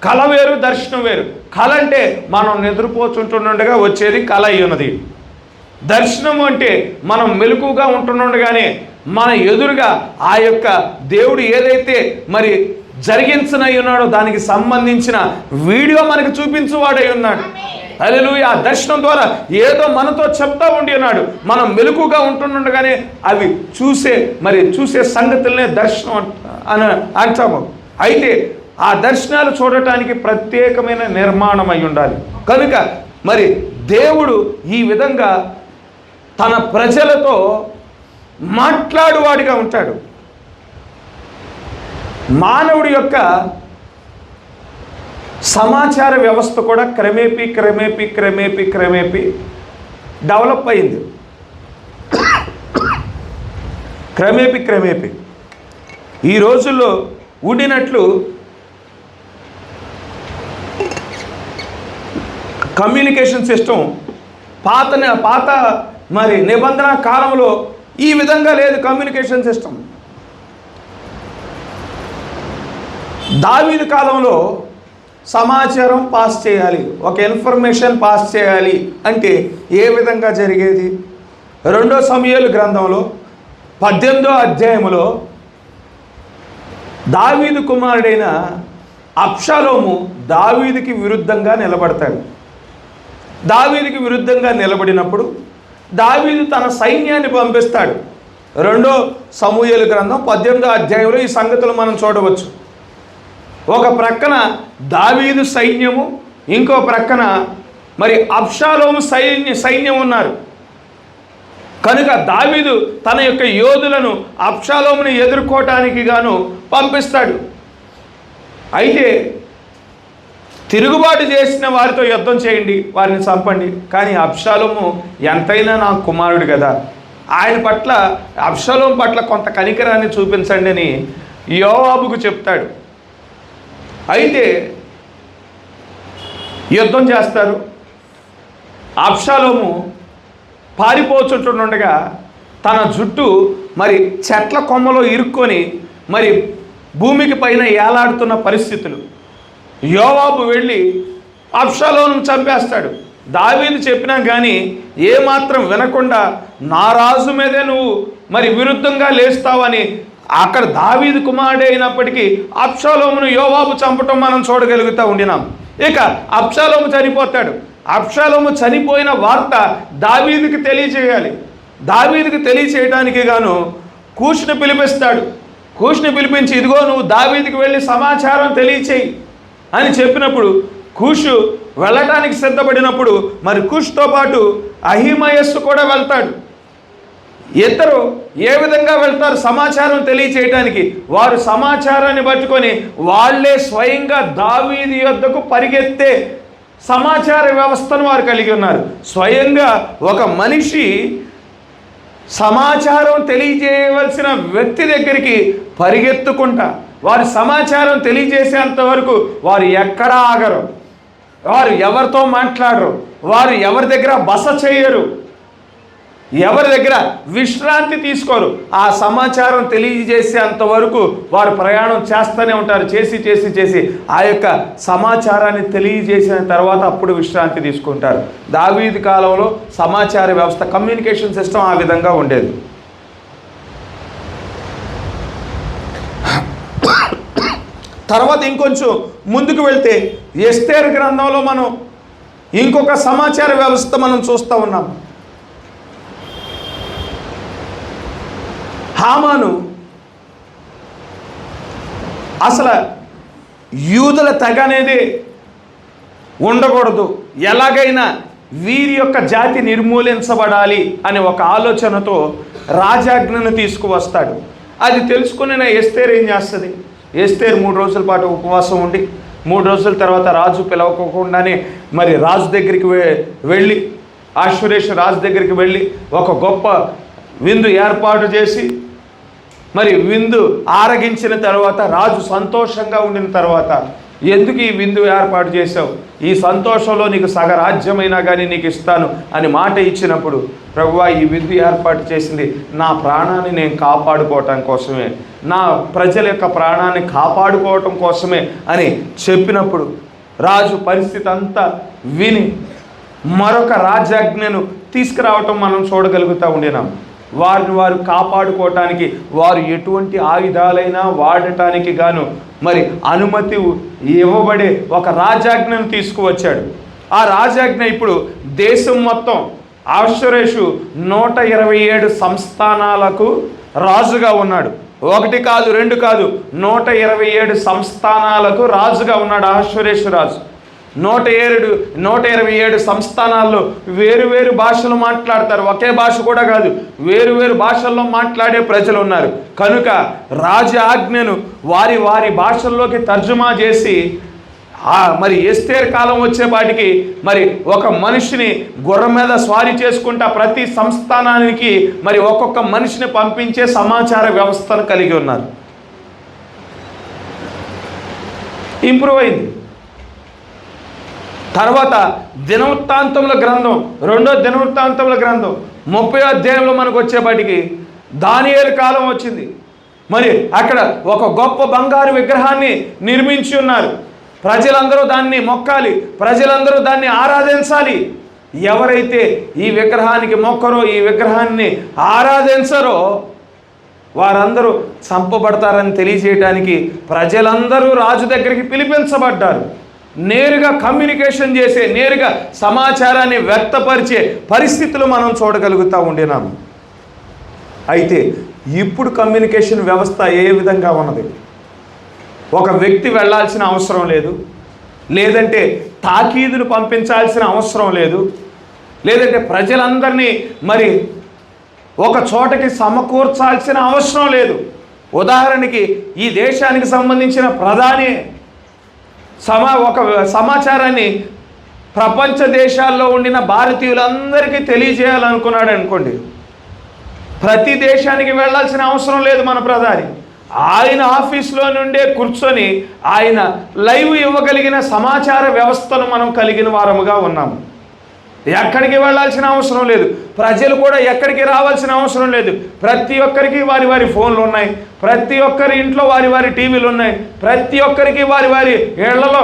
కళ వేరు, దర్శనం వేరు. కళ అంటే మనం నిద్రపోతుంటుండగా వచ్చేది కళ అయి ఉన్నది. దర్శనము అంటే మనం మెలకుగా ఉంటుండగానే మన ఎదురుగా ఆ యొక్క దేవుడు ఏదైతే మరి జరిగించనై ఉన్నాడో దానికి సంబంధించిన వీడియో మనకు చూపించువాడై ఉన్నాడు. హల్లెలూయా. ఆ దర్శనం ద్వారా ఏదో మనతో చెప్తా ఉండి ఉన్నాడు. మనం మెలకుగా ఉంటుండగానే అవి చూసే సంగతులనే దర్శనం అని అంటాము. అయితే ఆ దర్శనాలు చూడటానికి ప్రత్యేకమైన నిర్మాణం అయి ఉండాలి. కనుక మరి దేవుడు ఈ విధంగా తన ప్రజలతో మాట్లాడువాడిగా ఉంటాడు. మానవుడి యొక్క సమాచార వ్యవస్థ కూడా క్రమేపీ డెవలప్ అయింది. క్రమేపీ ఈ రోజుల్లో ఉండినట్లు కమ్యూనికేషన్ సిస్టమ్ పాత మరి నిబంధన కాలంలో ఈ విధంగా లేదు. కమ్యూనికేషన్ సిస్టమ్ దావీదు కాలంలో సమాచారం పాస్ చేయాలి, ఒక ఇన్ఫర్మేషన్ పాస్ చేయాలి అంటే ఏ విధంగా జరిగేది? 2 సమూయేలు గ్రంథంలో 18వ అధ్యాయములో దావీదు కుమారుడైన అబ్షాలోము దావీదుకి విరుద్ధంగా నిలబడతాడు. దావీదుకి విరుద్ధంగా నిలబడినప్పుడు దావీదు తన సైన్యాన్ని పంపిస్తాడు. 2 సమూయేలు గ్రంథం 18వ అధ్యాయంలో ఈ సంగతులు మనం చూడవచ్చు. ఒక ప్రక్కన దావీదు సైన్యము, ఇంకో ప్రక్కన మరి అబ్షాలోము సైన్యం ఉన్నారు. కనుక దావీదు తన యొక్క యోధులను అబ్షాలోముని ఎదుర్కోవటానికి గాను పంపిస్తాడు. అయితే తిరుగుబాటు చేసిన వారితో యుద్ధం చేయండి, వారిని చంపండి, కానీ అబ్షాలోము ఎంతైనా నా కుమారుడు కదా, అబ్షాలోము పట్ల కొంత కనికరాన్ని చూపించండి అని యోవాబుకు చెప్తాడు. అయితే యుద్ధం చేస్తారు. అబ్షాలోము పారిపోచుంటుండగా తన జుట్టు మరి చెట్ల కొమ్మలో ఇరుక్కొని మరి భూమికి పైన ఏలాడుతున్న పరిస్థితులు. యోవాబు వెళ్ళి అబ్షాలోమును చంపేస్తాడు. దావీదు చెప్పినా కానీ ఏమాత్రం వినకుండా నా రాజు మీదే నువ్వు మరి విరుద్ధంగా లేస్తావని అక్కడ దావీదు కుమారుడే అయినప్పటికీ అబ్షాలోమును యోవాబు చంపటం మనం చూడగలుగుతూ ఉండినాం. ఇక అబ్షాలోము చనిపోతాడు. అబ్షాలోము చనిపోయిన వార్త దావీదుకి తెలియచేయాలి. దావీదుకి తెలియచేయడానికి గాను కూషుని పిలిపిస్తాడు. కూషుని పిలిపించి ఇదిగో నువ్వు దావీదుకి వెళ్ళి సమాచారం తెలియచేయి అని చెప్పినప్పుడు కూషు వెళ్ళటానికి సిద్ధపడినప్పుడు మరి కూషుతో పాటు అహిమయస్సు కూడా వెళ్తాడు. ఇద్దరు ఏ విధంగా వెళ్తారు సమాచారం తెలియచేయటానికి? వారు సమాచారాన్ని పట్టుకొని వాళ్ళే స్వయంగా దావీదు యొద్దకు పరిగెత్తే సమాచార వ్యవస్థను వారు కలిగి ఉన్నారు. స్వయంగా ఒక మనిషి సమాచారం తెలియజేయవలసిన వ్యక్తి దగ్గరికి పరిగెత్తుకుంటా వారి సమాచారం తెలియజేసేంత వరకు వారు ఎక్కడా ఆగరు, వారు ఎవరితో మాట్లాడరు, వారు ఎవరి దగ్గర బస చేయరు, ఎవరి దగ్గర విశ్రాంతి తీసుకోరు. ఆ సమాచారం తెలియజేసేంత వరకు వారు ప్రయాణం చేస్తూనే ఉంటారు. చేసి ఆ యొక్క సమాచారాన్ని తెలియజేసిన తర్వాత అప్పుడు విశ్రాంతి తీసుకుంటారు. దావీదు కాలంలో సమాచార వ్యవస్థ, కమ్యూనికేషన్ సిస్టమ్ ఆ విధంగా ఉండేది. తర్వాత ఇంకొంచెం ముందుకు వెళ్తే ఎస్తేరు గ్రంథంలో మనం ఇంకొక సమాచార వ్యవస్థ మనం చూస్తూ ఉన్నాం. హామాను అసలు యూదుల తెగ అనేది ఉండకూడదు, ఎలాగైనా వీరి యొక్క జాతి నిర్మూలించబడాలి అనే ఒక ఆలోచనతో రాజాజ్ఞను తీసుకువస్తాడు. అది తెలుసుకుని ఎస్తేరు ఏం చేస్తుంది? ఎస్తేరు 3 రోజుల పాటు ఉపవాసం ఉండి 3 రోజుల తర్వాత రాజు పిలవకుండానే మరి రాజు దగ్గరికి వెళ్ళి అశ్వరేషు రాజు దగ్గరికి వెళ్ళి ఒక గొప్ప విందు ఏర్పాటు చేసి మరి విందు ఆరగించిన తర్వాత రాజు సంతోషంగా ఉండిన తర్వాత, ఎందుకు ఈ విందు ఏర్పాటు చేసావు, ఈ సంతోషంలో నీకు సగరాజ్యమైనా కానీ నీకు ఇస్తాను అని మాట ఇచ్చినప్పుడు, ప్రభువా ఈ విందు ఏర్పాటు చేసింది నా ప్రాణాన్ని నేను కాపాడుకోవటం కోసమే, నా ప్రజల యొక్క ప్రాణాన్ని కాపాడుకోవటం కోసమే అని చెప్పినప్పుడు రాజు పరిస్థితి అంతా విని మరొక రాజాజ్ఞను తీసుకురావటం మనం చూడగలుగుతూ ఉండినాం. వారిని వారు కాపాడుకోవటానికి వారు ఎటువంటి ఆయుధాలైనా వాడటానికి గాను మరి అనుమతి ఇవ్వబడే ఒక రాజాజ్ఞను తీసుకువచ్చాడు. ఆ రాజాజ్ఞ ఇప్పుడు దేశం మొత్తం అహష్వేరోషు 127 సంస్థానాలకు రాజుగా ఉన్నాడు. 1 కాదు 2 కాదు, 127 సంస్థానాలకు రాజుగా ఉన్నాడు అహష్వేరోషు రాజు. 127 సంస్థానాల్లో వేరు భాషలు మాట్లాడతారు. ఒకే భాష కూడా కాదు, వేరు భాషల్లో మాట్లాడే ప్రజలు ఉన్నారు. కనుక రాజు ఆజ్ఞను వారి భాషల్లోకి తర్జుమా చేసి మరి ఎస్తేర్ కాలం వచ్చేపాటికి మరి ఒక మనిషిని గుర్రం మీద స్వారీ చేసుకుంటా ప్రతి సంస్థానానికి మరి ఒక్కొక్క మనిషిని పంపించే సమాచార వ్యవస్థను కలిగి ఉన్నారు. ఇంప్రూవ్ అయింది. తర్వాత దినవృత్తాంతముల గ్రంథం, 2వ దినవృత్తాంతముల గ్రంథం 30వ అధ్యాయంలో మనకు వచ్చేపాటికి దానియేలు కాలం వచ్చింది. మరి అక్కడ ఒక గొప్ప బంగారు విగ్రహాన్ని నిర్మించి ఉన్నారు. ప్రజలందరూ దాన్ని మొక్కాలి, ప్రజలందరూ దాన్ని ఆరాధించాలి. ఎవరైతే ఈ విగ్రహానికి మొక్కరో, ఈ విగ్రహాన్ని ఆరాధించరో వారందరూ చంపబడతారని తెలియజేయడానికి ప్రజలందరూ రాజు దగ్గరికి పిలిపించబడ్డారు. నేరుగా కమ్యూనికేషన్ చేసే, నేరుగా సమాచారాన్ని వ్యక్తపరిచే పరిస్థితులు మనం చూడగలుగుతూ ఉండినాము. అయితే ఇప్పుడు కమ్యూనికేషన్ వ్యవస్థ ఏ విధంగా ఉన్నది? ఒక వ్యక్తి వెళ్ళాల్సిన అవసరం లేదు, లేదంటే తాకీదులు పంపించాల్సిన అవసరం లేదు, లేదంటే ప్రజలందరినీ మరి ఒక చోటకి సమకూర్చాల్సిన అవసరం లేదు. ఉదాహరణకి ఈ దేశానికి సంబంధించిన ప్రధాని ఒక సమాచారాన్ని ప్రపంచ దేశాల్లో ఉండిన భారతీయులందరికీ తెలియజేయాలనుకున్నాడు అనుకోండి, ప్రతి దేశానికి వెళ్ళాల్సిన అవసరం లేదు. మన ప్రధాని ఆయన ఆఫీస్లో నుండే కూర్చొని ఆయన లైవ్ ఇవ్వగలిగిన సమాచార వ్యవస్థను మనం కలిగిన వారముగా ఉన్నాము. ఎక్కడికి వెళ్ళాల్సిన అవసరం లేదు, ప్రజలు కూడా ఎక్కడికి రావాల్సిన అవసరం లేదు. ప్రతి ఒక్కరికి వారి ఫోన్లు ఉన్నాయి, ప్రతి ఒక్కరి ఇంట్లో వారి టీవీలు ఉన్నాయి, ప్రతి ఒక్కరికి వారి ఇళ్లలో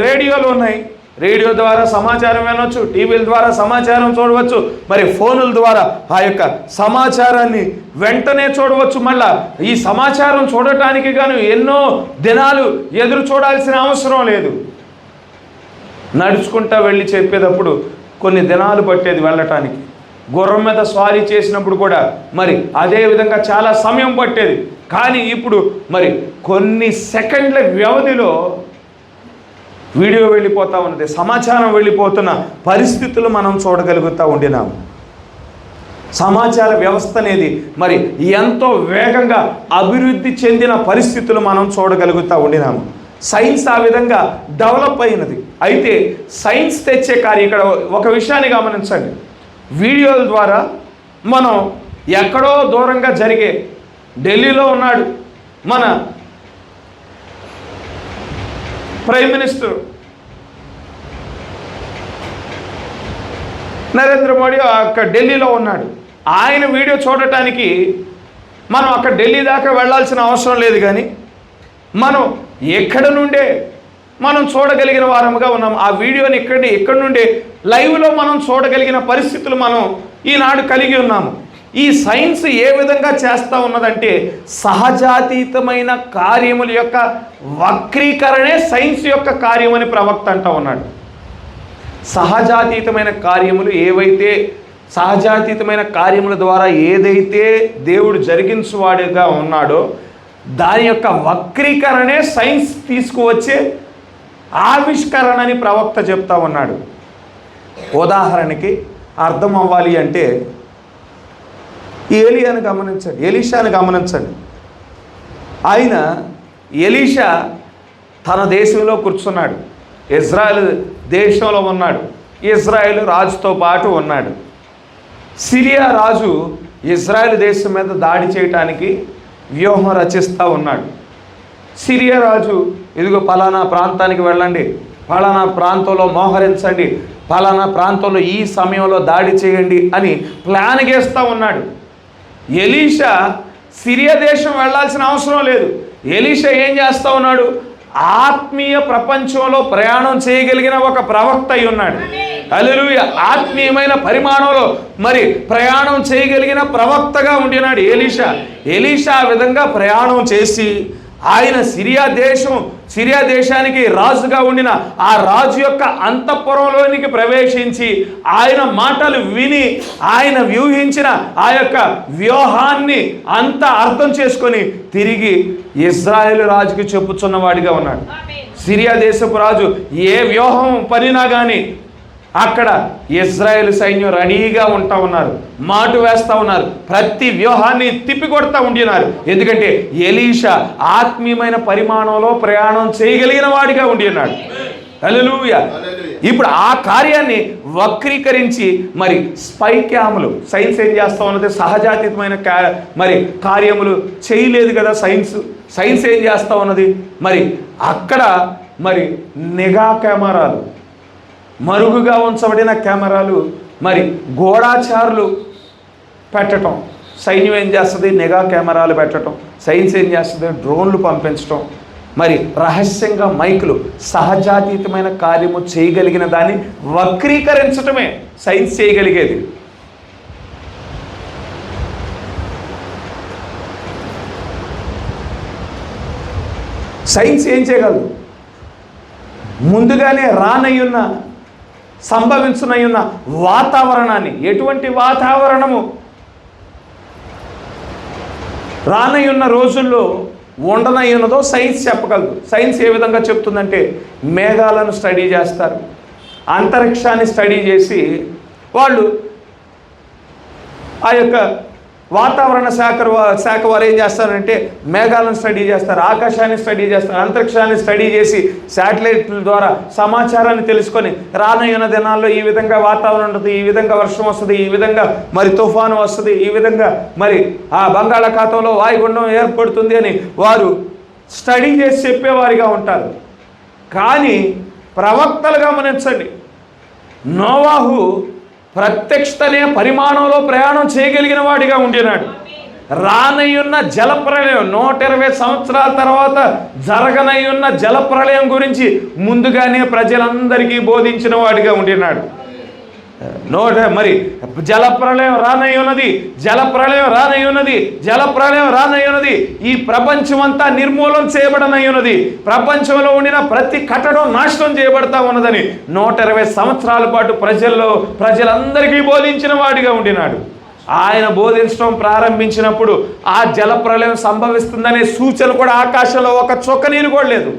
రేడియోలు ఉన్నాయి. రేడియో ద్వారా సమాచారం వినవచ్చు, టీవీల ద్వారా సమాచారం చూడవచ్చు, మరి ఫోనుల ద్వారా ఆ యొక్క సమాచారాన్ని వెంటనే చూడవచ్చు. మళ్ళా ఈ సమాచారం చూడటానికి గాను ఎన్నో దినాలు ఎదురు చూడాల్సిన అవసరం లేదు. నడుచుకుంటా వెళ్ళి చెప్పేటప్పుడు కొన్ని దినాలు పట్టేది వెళ్ళటానికి. గుర్రం మీద స్వారీ చేసినప్పుడు కూడా మరి అదే విధంగా చాలా సమయం పట్టేది. కానీ ఇప్పుడు మరి కొన్ని సెకండ్ల వ్యవధిలో వీడియో వెళ్ళిపోతూ ఉన్నది, సమాచారం వెళ్ళిపోతున్న పరిస్థితులు మనం చూడగలుగుతూ ఉండినాము. సమాచార వ్యవస్థ అనేది మరి ఎంతో వేగంగా అభివృద్ధి చెందిన పరిస్థితులు మనం చూడగలుగుతూ ఉండినాము. సైన్స్ ఆ విధంగా డెవలప్ అయినది. అయితే సైన్స్ తెచ్చే ఇక్కడ ఒక విషయాన్ని గమనించండి. వీడియోల ద్వారా మనం ఎక్కడో దూరంగా జరిగే, ఢిల్లీలో ఉన్నాడు మన ప్రైమ్ మినిస్టర్ నరేంద్ర మోడీ అక్కడ ఢిల్లీలో ఉన్నాడు. ఆయన వీడియో చూడటానికి మనం అక్కడ ఢిల్లీ దాకా వెళ్ళాల్సిన అవసరం లేదు. కానీ మనం ఎక్కడ నుండే మనం చూడగలిగిన వారముగా ఉన్నాం. ఆ వీడియోని ఎక్కడి నుండే లైవ్లో మనం చూడగలిగిన పరిస్థితులు మనం ఈనాడు కలిగి ఉన్నాము. ఈ సైన్స్ ఏ విధంగా చేస్తూ ఉన్నదంటే సహజాతీతమైన కార్యముల యొక్క వక్రీకరణే సైన్స్ యొక్క కార్యమని ప్రవక్త అంటూ ఉన్నాడు. సహజాతీతమైన కార్యములు ఏవైతే, సహజాతీతమైన కార్యముల ద్వారా ఏదైతే దేవుడు జరిగించువాడుగా ఉన్నాడో దాని యొక్క వక్రీకరణే సైన్స్ తీసుకువచ్చే ఆవిష్కరణ అని ప్రవక్త చెప్తా ఉన్నాడు. ఉదాహరణకి అర్థం అవ్వాలి అంటే ఏలియాను గమనించండి, ఎలీషాను గమనించండి. ఎలీషా తన దేశంలో కూర్చున్నాడు, ఇజ్రాయెల్ దేశంలో ఉన్నాడు, ఇజ్రాయెల్ రాజుతో పాటు ఉన్నాడు. సిరియా రాజు ఇజ్రాయెల్ దేశం మీద దాడి చేయటానికి వ్యూహం రచిస్తూ ఉన్నాడు. సిరియా రాజు ఇదిగో పలానా ప్రాంతానికి వెళ్ళండి, పలానా ప్రాంతంలో మోహరించండి, పలానా ప్రాంతంలో ఈ సమయంలో దాడి చేయండి అని ప్లాన్ చేస్తూ ఉన్నాడు. ఎలీషా సిరియా దేశం వెళ్ళాల్సిన అవసరం లేదు. ఎలీషా ఏం చేస్తూ ఉన్నాడు? ఆత్మీయ ప్రపంచంలో ప్రయాణం చేయగలిగిన ఒక ప్రవక్త అయి ఉన్నాడు. హల్లెలూయా. ఆత్మీయమైన పరిమాణంలో మరి ప్రయాణం చేయగలిగిన ప్రవక్తగా ఉండినాడు ఎలీషా. ఎలీషా ఆ విధంగా ప్రయాణం చేసి ఆయన సిరియా దేశానికి రాజుగా ఉండిన ఆ రాజు యొక్క అంతఃపురంలోనికి ప్రవేశించి ఆయన మాటలు విని ఆయన వ్యూహించిన ఆ యొక్క వ్యూహాన్ని అంతా అర్థం చేసుకొని తిరిగి ఇజ్రాయేలు రాజుకి చెప్పుచున్నవాడిగా ఉన్నాడు. సిరియా దేశపు రాజు ఏ వ్యూహం పనినా కానీ అక్కడ ఇజ్రాయేలు సైన్యం రెడీగా ఉంటా ఉన్నారు, మాటు వేస్తూ ఉన్నారు, ప్రతి వ్యూహాన్ని తిప్పికొడతా ఉండినారు. ఎందుకంటే ఎలీషా ఆత్మీయమైన పరిమాణంలో ప్రయాణం చేయగలిగిన వాడిగా ఉండి ఉన్నాడు. హల్లెలూయా. ఇప్పుడు ఆ కార్యాన్ని వక్రీకరించి మరి స్పై క్యాములు, సైన్స్ ఏం చేస్తూ ఉన్నది, సహజాతీతమైన మరి కార్యములు చేయలేదు కదా సైన్స్ ఏం చేస్తూ ఉన్నది, మరి అక్కడ మరి నిఘా కెమెరాలు, మరుగుగా ఉంచబడిన కెమెరాలు, మరి గూఢాచారులు పెట్టడం. సైన్యం ఏం చేస్తుంది, నిఘా కెమెరాలు పెట్టడం. సైన్స్ ఏం చేస్తుంది, డ్రోన్లు పంపించడం. మరి రహస్యంగా మైకులు, సహజాతీతమైన కార్యము చేయగలిగిన దాన్ని వక్రీకరించటమే సైన్స్ చేయగలిగేది. సైన్స్ ఏం చేయగలదు, ముందుగానే రానయ్యున్న సంభవించునయ్యున్న వాతావరణాన్ని, ఎటువంటి వాతావరణము రానయ్యున్న రోజుల్లో ఉండనయ్యున్నదో సైన్స్ చెప్పగలదు. సైన్స్ ఏ విధంగా చెప్తుందంటే, మేఘాలను స్టడీ చేస్తారు, అంతరిక్షాన్ని స్టడీ చేసి వాళ్ళు ఆ యొక్క వాతావరణ శాఖ వారు ఏం చేస్తారంటే మేఘాలను స్టడీ చేస్తారు, ఆకాశాన్ని స్టడీ చేస్తారు, అంతరిక్షాన్ని స్టడీ చేసి శాటిలైట్ల ద్వారా సమాచారాన్ని తెలుసుకొని రానున్న దినాల్లో ఈ విధంగా వాతావరణం ఉంటుంది, ఈ విధంగా వర్షం వస్తుంది, ఈ విధంగా మరి తుఫాను వస్తుంది, ఈ విధంగా మరి ఆ బంగాళాఖాతంలో వాయుగుండం ఏర్పడుతుంది అని వారు స్టడీ చేసి చెప్పేవారిగా ఉంటారు. కానీ ప్రవక్తలు గమనించండి, నోవాహు ప్రత్యక్షతనే పరిమాణంలో ప్రయాణం చేయగలిగిన వాడిగా ఉండినాడు. రానయ్యున్న జలప్రళయం, 120 సంవత్సరాల తర్వాత జరగనయ్యున్న జలప్రళయం గురించి ముందుగానే ప్రజలందరికీ బోధించిన వాడిగా ఉండినాడు. మరి జలప్రళయం రానయ్యున్నది, జలప్రళయం రానయ్యున్నది, జలప్రళయం రానయ్యున్నది. ఈ ప్రపంచమంతా నిర్మూలన చేయబడనయ్యున్నది, ప్రపంచంలో ఉండిన ప్రతి కట్టడం నాశనం చేయబడతా ఉన్నదని 120 సంవత్సరాల పాటు ప్రజలందరికీ బోధించిన వాడిగా ఉండినాడు. ఆయన బోధించడం ప్రారంభించినప్పుడు ఆ జలప్రళయం సంభవిస్తుందనే సూచన కూడా ఆకాశంలో ఒక చుక్క నీరు కూడా లేదు.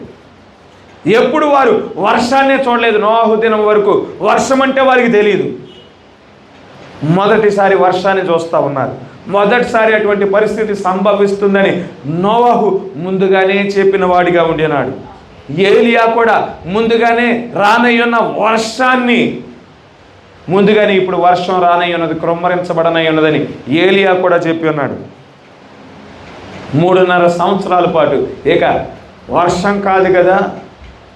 ఎప్పుడు వారు వర్షాన్నే చూడలేదు. నోవాహు దినం వరకు వర్షం అంటే వారికి తెలియదు. మొదటిసారి వర్షాన్ని చూస్తూ ఉన్నారు. మొదటిసారి అటువంటి పరిస్థితి సంభవిస్తుందని నోవాహు ముందుగానే చెప్పిన వాడిగా ఉండినాడు. ఏలియా కూడా ముందుగానే రానయ్యున్న వర్షాన్ని ముందుగానే, ఇప్పుడు వర్షం రానయ్యున్నది, కృమ్మరించబడనయ్యున్నదని ఏలియా కూడా చెప్పి ఉన్నాడు. 3.5 సంవత్సరాల పాటు ఇక వర్షం కాదు కదా,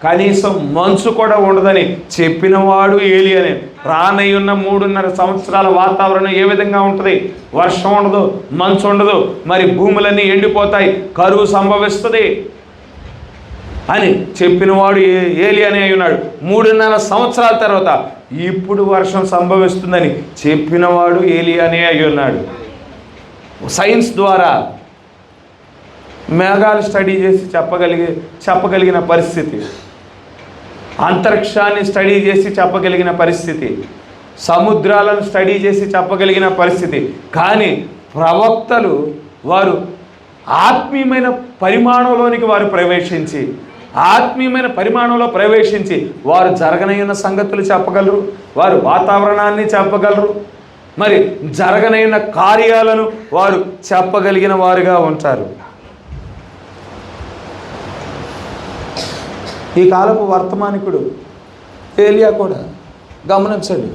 కనీసం మంచు కూడా ఉండదని చెప్పినవాడు ఏలియానే. రానయ్యున్న 3.5 సంవత్సరాల వాతావరణం ఏ విధంగా ఉంటుంది, వర్షం ఉండదు, మంచు ఉండదు, మరి భూములన్నీ ఎండిపోతాయి, కరువు సంభవిస్తుంది అని చెప్పినవాడు ఏలియానే అయి ఉన్నాడు. 3.5 సంవత్సరాల తర్వాత ఇప్పుడు వర్షం సంభవిస్తుందని చెప్పినవాడు ఏలియానే అయి ఉన్నాడు. సైన్స్ ద్వారా మేఘాలు స్టడీ చేసి చెప్పగలిగిన పరిస్థితి, అంతరిక్షాన్ని స్టడీ చేసి చెప్పగలిగిన పరిస్థితి, సముద్రాలను స్టడీ చేసి చెప్పగలిగిన పరిస్థితి. కానీ ప్రవక్తలు వారు ఆత్మీయమైన పరిమాణంలోనికి ఆత్మీయమైన పరిమాణంలో ప్రవేశించి వారు జరగనయ్యున్న సంగతులు చెప్పగలరు, వారు వాతావరణాన్ని చెప్పగలరు, మరి జరగనయ్యున్న కార్యాలను వారు చెప్పగలిగిన వారుగా ఉంటారు. ఈ కాలపు వర్తమానికుడు ఏలియా కూడా గమనించండి.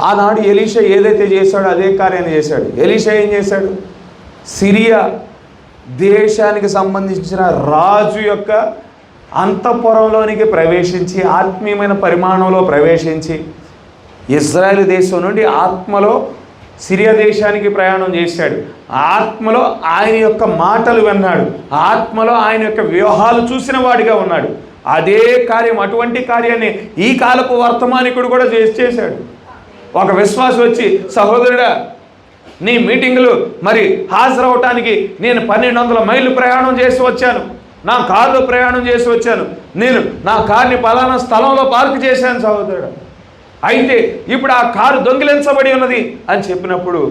ఆనాడు ఎలీషా ఏదైతే చేశాడో అదే కార్యాన్ని చేశాడు. ఎలీషా ఏం చేశాడు, సిరియా దేశానికి సంబంధించిన రాజు యొక్క అంతఃపురంలోనికి ప్రవేశించి ఆత్మీయమైన పరిమాణంలో ప్రవేశించి ఇజ్రాయెల్ దేశం నుండి ఆత్మలో సిరియా దేశానికి ప్రయాణం చేశాడు. ఆత్మలో ఆయన యొక్క మాటలు విన్నాడు, ఆత్మలో ఆయన యొక్క వ్యూహాలు చూసిన వాడిగా ఉన్నాడు. అదే కార్యం, అటువంటి కార్యాన్ని ఈ కాలపు వర్తమానికుడు కూడా చేశాడు. ఒక విశ్వాసి వచ్చి, సహోదరుడా నీ మీటింగులు మరి హాజరవటానికి నేను 1200 మైళ్ళు ప్రయాణం చేసి వచ్చాను, నా కారులో ప్రయాణం చేసి వచ్చాను, నేను నా కార్ని పలానా స్థలంలో పార్క్ చేశాను సహోదరుడు. అయితే ఇప్పుడు ఆ కారు దొంగిలించబడి ఉన్నది అని చెప్పినప్పుడు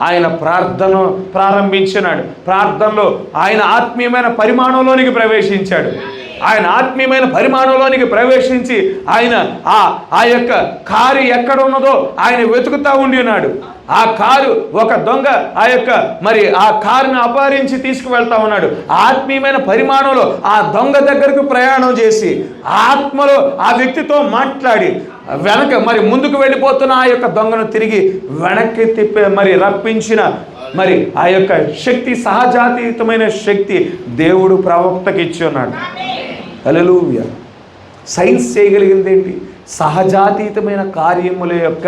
ఆయన ప్రార్థన ప్రారంభించినాడు. ప్రార్థనలో ఆయన ఆత్మీయమైన పరిమాణంలోనికి ప్రవేశించాడు. ఆయన ఆత్మీయమైన పరిమాణంలోనికి ప్రవేశించి ఆయన ఆ యొక్క కారు ఎక్కడ ఉన్నదో ఆయన వెతుకుతూ ఉండి ఉన్నాడు. ఆ కారు ఒక దొంగ ఆ కారుని అపహరించి తీసుకువెళ్తా ఉన్నాడు. ఆత్మీయమైన పరిమాణంలో ఆ దొంగ దగ్గరకు ప్రయాణం చేసి ఆత్మలో ఆ వ్యక్తితో మాట్లాడి ముందుకు వెళ్ళిపోతున్న ఆ యొక్క దొంగను తిరిగి వెనక్కి తిప్పి రప్పించిన ఆ యొక్క శక్తి, సహజాతీతమైన శక్తి దేవుడు ప్రవక్తకి ఇచ్చి ఉన్నాడు. హల్లెలూయా. సైన్స్ చేయగలిగింది ఏంటి? సహజాతీతమైన కార్యముల యొక్క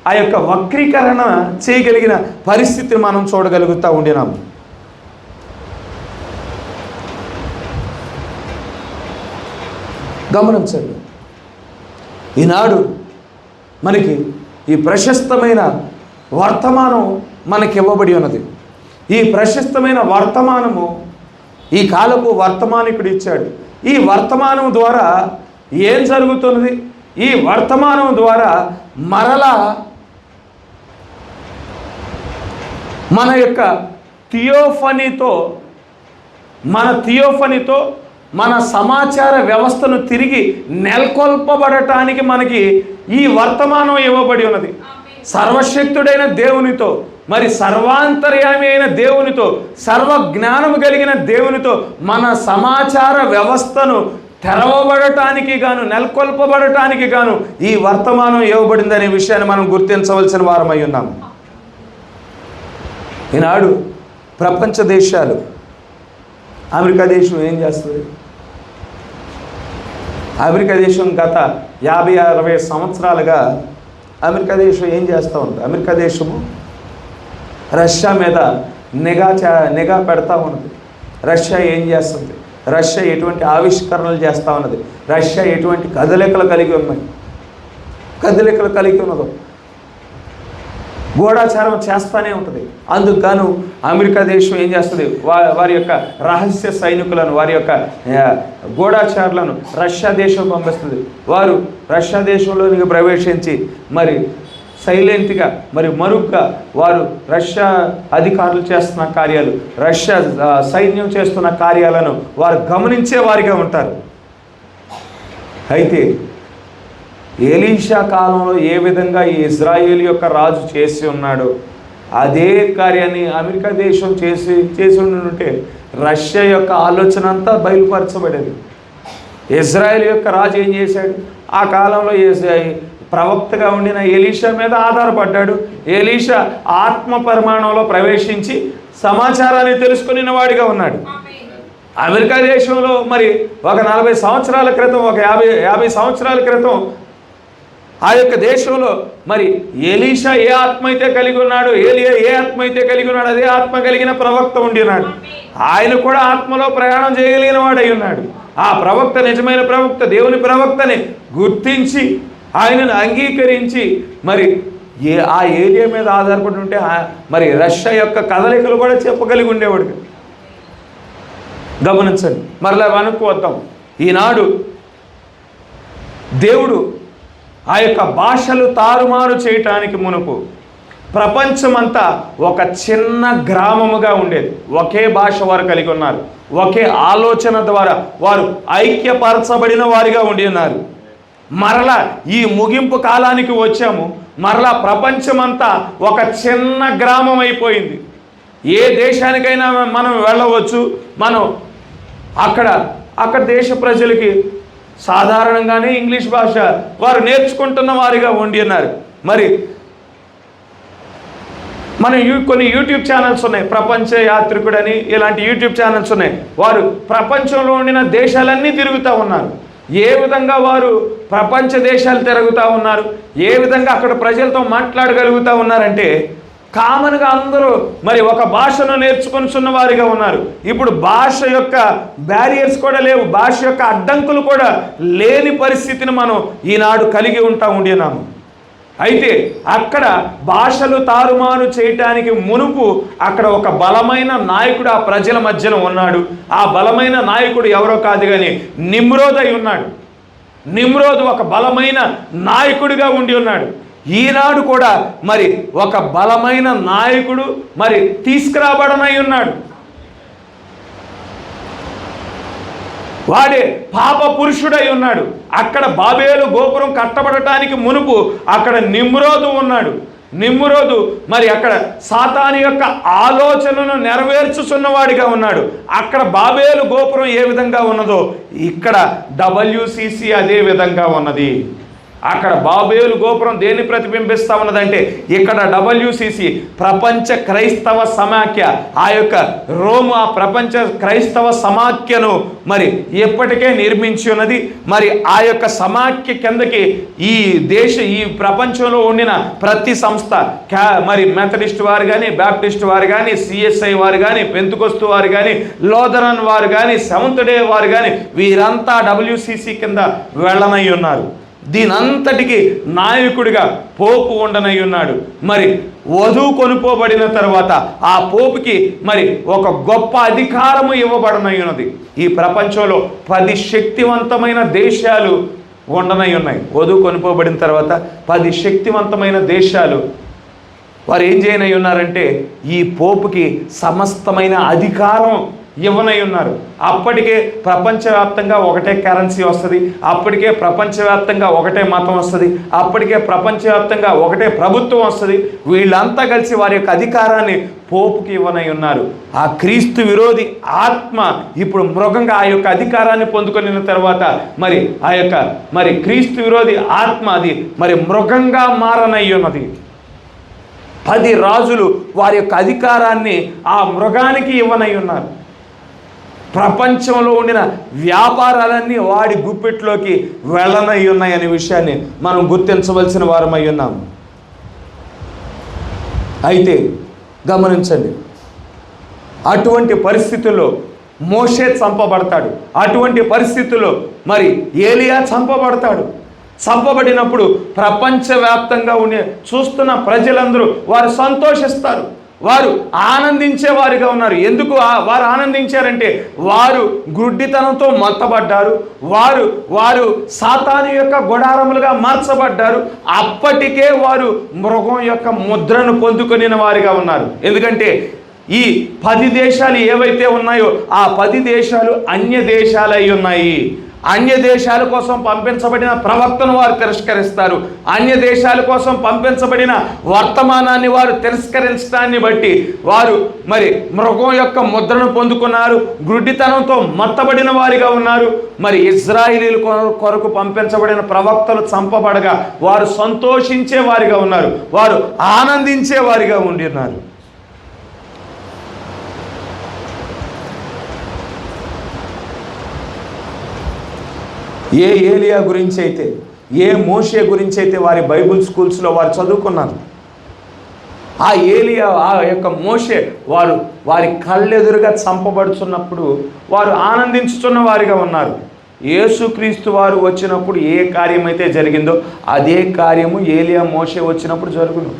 ఆ యొక్క వక్రీకరణ చేయగలిగిన పరిస్థితిని మనం చూడగలుగుతూ ఉండినాము. గమనించండి, ఈనాడు మనకి ఈ ప్రశస్తమైన వర్తమానం మనకి ఇవ్వబడి ఉన్నది. ఈ ప్రశస్తమైన వర్తమానము ఈ కాలపు వర్తమానికుడు ఇచ్చాడు. ఈ వర్తమానం ద్వారా ఏం జరుగుతున్నది? ఈ వర్తమానం ద్వారా మరలా మన యొక్క థియోఫనీతో మన సమాచార వ్యవస్థను తిరిగి నెలకొల్పబడటానికి మనకి ఈ వర్తమానం ఇవ్వబడి ఉన్నది. సర్వశక్తుడైన దేవునితో, సర్వాంతర్యామి అయిన దేవునితో, సర్వజ్ఞానము కలిగిన దేవునితో మన సమాచార వ్యవస్థను తెరవబడటానికి గాను, నెలకొల్పబడటానికి గాను ఈ వర్తమానం ఇవ్వబడిందనే విషయాన్ని మనం గుర్తించవలసిన వారమై ఉన్నాము. ఈనాడు ప్రపంచ దేశాలు, అమెరికా దేశం ఏం చేస్తుంది? అమెరికా దేశం గత 50-60 సంవత్సరాలుగా అమెరికా దేశం ఏం చేస్తూ ఉంది? అమెరికా దేశము రష్యా మీద నిఘా పెడతా ఉన్నది. రష్యా ఏం చేస్తుంది? రష్యా ఎటువంటి ఆవిష్కరణలు చేస్తూ ఉన్నది? రష్యా ఎటువంటి కదలికలు కలిగి ఉన్నదో గూఢాచారం చేస్తూనే ఉంటుంది. అందుకు గాను అమెరికా దేశం ఏం చేస్తుంది? వారి యొక్క రహస్య సైనికులను, వారి యొక్క గూఢాచారులను రష్యా దేశం పంపిస్తుంది. వారు రష్యా దేశంలోనికి ప్రవేశించి సైలెంట్గా మరుగ్గా వారు రష్యా అధికారులు చేస్తున్న కార్యాలు, రష్యా సైన్యం చేస్తున్న కార్యాలను వారు గమనించే వారిగా ఉంటారు. అయితే ఎలీషా కాలంలో ఏ విధంగా ఈ ఇజ్రాయేల్ యొక్క రాజు చేసి ఉన్నాడో అదే కార్యాన్ని అమెరికా దేశం చేసి ఉంటే రష్యా యొక్క ఆలోచన అంతా బయలుపరచబడేది. ఇజ్రాయేల్ యొక్క రాజు ఏం చేశాడు? ఆ కాలంలో ప్రవక్తగా ఉండిన ఎలీషా మీద ఆధారపడ్డాడు. ఎలీషా ఆత్మ పరిమాణంలో ప్రవేశించి సమాచారాన్ని తెలుసుకున్న వాడిగా ఉన్నాడు. అమెరికా దేశంలో ఒక 40 సంవత్సరాల క్రితం, ఒక 50 సంవత్సరాల క్రితం ఆ యొక్క దేశంలో ఎలీషా ఏ ఆత్మ అయితే కలిగి ఉన్నాడు, ఏలియా ఏ ఆత్మ అయితే కలిగి ఉన్నాడు, అదే ఆత్మ కలిగిన ప్రవక్త ఉండినాడు. ఆయన కూడా ఆత్మలో ప్రయాణం చేయగలిగిన వాడై ఉన్నాడు. ఆ ప్రవక్త నిజమైన ప్రవక్త, దేవుని ప్రవక్తని గుర్తించి ఆయనను అంగీకరించి ఆ ఏలియా మీద ఆధారపడి ఉంటే రష్యా యొక్క కదలికలు కూడా చెప్పగలిగి ఉండేవాడు. గమనించండి. వెనక్కు వద్దాం. ఈనాడు దేవుడు ఆ యొక్క భాషలు తారుమారు చేయటానికి మునుపు ప్రపంచమంతా ఒక చిన్న గ్రామముగా ఉండేది. ఒకే భాష వారు కలిగి ఉన్నారు. ఒకే ఆలోచన ద్వారా వారు ఐక్యపరచబడిన వారిగా ఉండి ఉన్నారు. ఈ ముగింపు కాలానికి వచ్చాము. ప్రపంచమంతా ఒక చిన్న గ్రామం అయిపోయింది. ఏ దేశానికైనా మనం వెళ్ళవచ్చు. మనం అక్కడ దేశ ప్రజలకి సాధారణంగానే ఇంగ్లీష్ భాష వారు నేర్చుకుంటున్న వారిగా ఉండి ఉన్నారు. కొన్ని యూట్యూబ్ ఛానల్స్ ఉన్నాయి, ప్రపంచ యాత్రికుడని ఇలాంటి యూట్యూబ్ ఛానల్స్ ఉన్నాయి. వారు ప్రపంచంలో ఉండిన దేశాలన్నీ తిరుగుతూ ఉన్నారు. ఏ విధంగా వారు ప్రపంచ దేశాలు తిరుగుతూ ఉన్నారు, ఏ విధంగా అక్కడ ప్రజలతో మాట్లాడగలుగుతూ ఉన్నారంటే కామన్గా అందరూ ఒక భాషను నేర్చుకొనిచున్న వారిగా ఉన్నారు. ఇప్పుడు భాష యొక్క బ్యారియర్స్ కూడా లేవు, భాష యొక్క అడ్డంకులు కూడా లేని పరిస్థితిని మనం ఈనాడు కలిగి ఉండినాము. అయితే అక్కడ భాషలు తారుమారు చేయటానికి మునుపు అక్కడ ఒక బలమైన నాయకుడు ఆ ప్రజల మధ్యలో ఉన్నాడు. ఆ బలమైన నాయకుడు ఎవరో కాదు కానీ నిమ్రోద్ అయి ఉన్నాడు. నిమ్రోద్ ఒక బలమైన నాయకుడిగా ఉండి ఉన్నాడు. ఈనాడు కూడా మరి ఒక బలమైన నాయకుడు మరి తీసుకురాబడనై ఉన్నాడు. వాడే పాప పురుషుడై ఉన్నాడు. అక్కడ బాబేలు గోపురం కట్టబడటానికి మునుపు అక్కడ నిమ్రోదు ఉన్నాడు. నిమ్రోదు మరి అక్కడ సాతాను యొక్క ఆలోచనను నెరవేర్చుచున్నవాడిగా ఉన్నాడు. అక్కడ బాబేలు గోపురం ఏ విధంగా ఉన్నదో ఇక్కడ WCC అదే విధంగా ఉన్నది. అక్కడ బాబేలు గోపురం దేన్ని ప్రతిబింబిస్తా ఉన్నదంటే ఇక్కడ WCC ప్రపంచ క్రైస్తవ సమాఖ్య, ఆ యొక్క రోము ఆ ప్రపంచ క్రైస్తవ సమాఖ్యను మరి ఎప్పటికే నిర్మించి ఉన్నది. మరి ఆ యొక్క సమాఖ్య కిందకి ఈ ప్రపంచంలో ఉండిన ప్రతి సంస్థ మరి మెథడిస్ట్ వారు కానీ, బ్యాప్టిస్ట్ వారు కానీ, CSI వారు కానీ, పెంతుకొస్తు వారు కానీ, లోదరన్ వారు కానీ, సెవెంత్ డే వారు కానీ వీరంతా WCC కింద వెళ్ళనై ఉన్నారు. దీనంతటికి నాయకుడిగా పోపు ఉండనై ఉన్నాడు. మరి వధువు కొనుక్కోబడిన తర్వాత ఆ పోపుకి మరి ఒక గొప్ప అధికారము ఇవ్వబడనై ఉన్నది. ఈ ప్రపంచంలో 10 శక్తివంతమైన దేశాలు ఉండనై ఉన్నాయి. వధువు కొనుక్కోబడిన తర్వాత 10 శక్తివంతమైన దేశాలు వారు ఏం చేయనై ఉన్నారంటే ఈ పోపుకి సమస్తమైన అధికారం ఇవ్వనై ఉన్నారు. అప్పటికే ప్రపంచవ్యాప్తంగా ఒకటే కరెన్సీ వస్తుంది. అప్పటికే ప్రపంచవ్యాప్తంగా ఒకటే మతం వస్తుంది. అప్పటికే ప్రపంచవ్యాప్తంగా ఒకటే ప్రభుత్వం వస్తుంది. వీళ్ళంతా కలిసి వారి యొక్క అధికారాన్ని పోపుకి ఇవ్వనై ఉన్నారు. ఆ క్రీస్తు విరోధి ఆత్మ ఇప్పుడు మృగంగా ఆ యొక్క అధికారాన్ని పొందుకొనిన తర్వాత మరి ఆ యొక్క మరి క్రీస్తు విరోధి ఆత్మ అది మరి మృగంగా మారనై ఉన్నది. 10 రాజులు వారి యొక్క అధికారాన్ని ఆ మృగానికి ఇవ్వనై ఉన్నారు. ప్రపంచంలో ఉండిన వ్యాపారాలన్నీ వాడి గుప్పెట్లోకి వెళ్ళనై ఉన్నాయనే విషయాన్ని మనం గుర్తించవలసిన వారమై ఉన్నాం. అయితే గమనించండి, అటువంటి పరిస్థితుల్లో మోషే చంపబడతాడు. అటువంటి పరిస్థితుల్లో మరి ఏలియా చంపబడతాడు. చంపబడినప్పుడు ప్రపంచవ్యాప్తంగా ఉండే చూస్తున్న ప్రజలందరూ వారు సంతోషిస్తారు, వారు ఆనందించేవారిగా ఉన్నారు. ఎందుకు వారు ఆనందించారంటే వారు గుడ్డితనంతో మత్తబడ్డారు. వారు సాతాను యొక్క గుడారములుగా మార్చబడ్డారు. అప్పటికే వారు మృగం యొక్క ముద్రను పొందుకొనిన వారిగా ఉన్నారు. ఎందుకంటే ఈ 10 దేశాలు ఏవైతే ఉన్నాయో ఆ 10 దేశాలు అన్య దేశాలు అయి ఉన్నాయి. అన్య దేశాల కోసం పంపించబడిన ప్రవక్తను వారు తిరస్కరిస్తారు. అన్య దేశాల కోసం పంపించబడిన వర్తమానాన్ని వారు తిరస్కరించడాన్ని బట్టి వారు మరి మృగం యొక్క ముద్రను పొందుకున్నారు. గుడ్డితనంతో మత్తబడిన వారిగా ఉన్నారు. మరి ఇజ్రాయిలీల కొరకు పంపించబడిన ప్రవక్తలు చంపబడగా వారు సంతోషించే వారిగా ఉన్నారు. వారు ఆనందించే వారిగా ఉండిన్నారు. ఏ ఏలియా గురించి అయితే, ఏ మోషే గురించి అయితే వారి బైబుల్ స్కూల్స్లో వారు చదువుకున్నారు, ఆ ఏలియా ఆ యొక్క మోషే వారి కళ్ళెదురుగా చంపబడుతున్నప్పుడు వారు ఆనందించుతున్న వారిగా ఉన్నారు. యేసుక్రీస్తు వారు వచ్చినప్పుడు ఏ కార్యమైతే జరిగిందో అదే కార్యము ఏలియా మోషే వచ్చినప్పుడు జరుగును.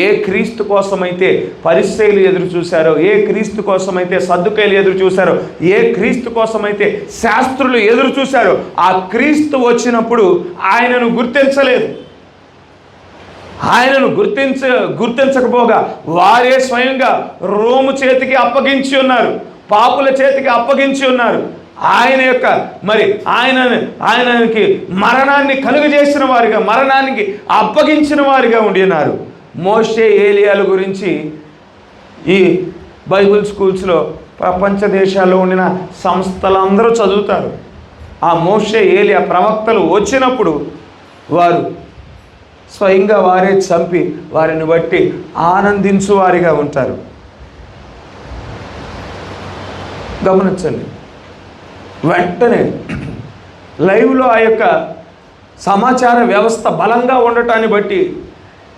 ఏ క్రీస్తు కోసమైతే పరిసయ్యులు ఎదురు చూశారో, ఏ క్రీస్తు కోసమైతే సద్దుకయ్యులు ఎదురు చూశారో, ఏ క్రీస్తు కోసమైతే శాస్త్రులు ఎదురు చూశారో ఆ క్రీస్తు వచ్చినప్పుడు ఆయనను గుర్తించలేదు. ఆయనను గుర్తించకపోగా వారే స్వయంగా రోము చేతికి అప్పగించి ఉన్నారు, పాపుల చేతికి అప్పగించి ఉన్నారు. ఆయన యొక్క మరి ఆయనకి మరణాన్ని కలుగజేసిన వారిగా, మరణానికి అప్పగించిన వారిగా ఉండినారు. మోషే ఏలియాల గురించి ఈ బైబిల్ స్కూల్స్లో ప్రపంచ దేశాల్లో ఉండిన సంస్థలందరూ చదువుతారు. ఆ మోషే ఏలియా ప్రవక్తలు వచ్చినప్పుడు వారు స్వయంగా వారే చంపి వారిని బట్టి ఆనందించు వారిగా ఉంటారు. గమనించండి, వెంటనే లైవ్లో ఆ యొక్క సమాచార వ్యవస్థ బలంగా ఉండటాన్ని బట్టి,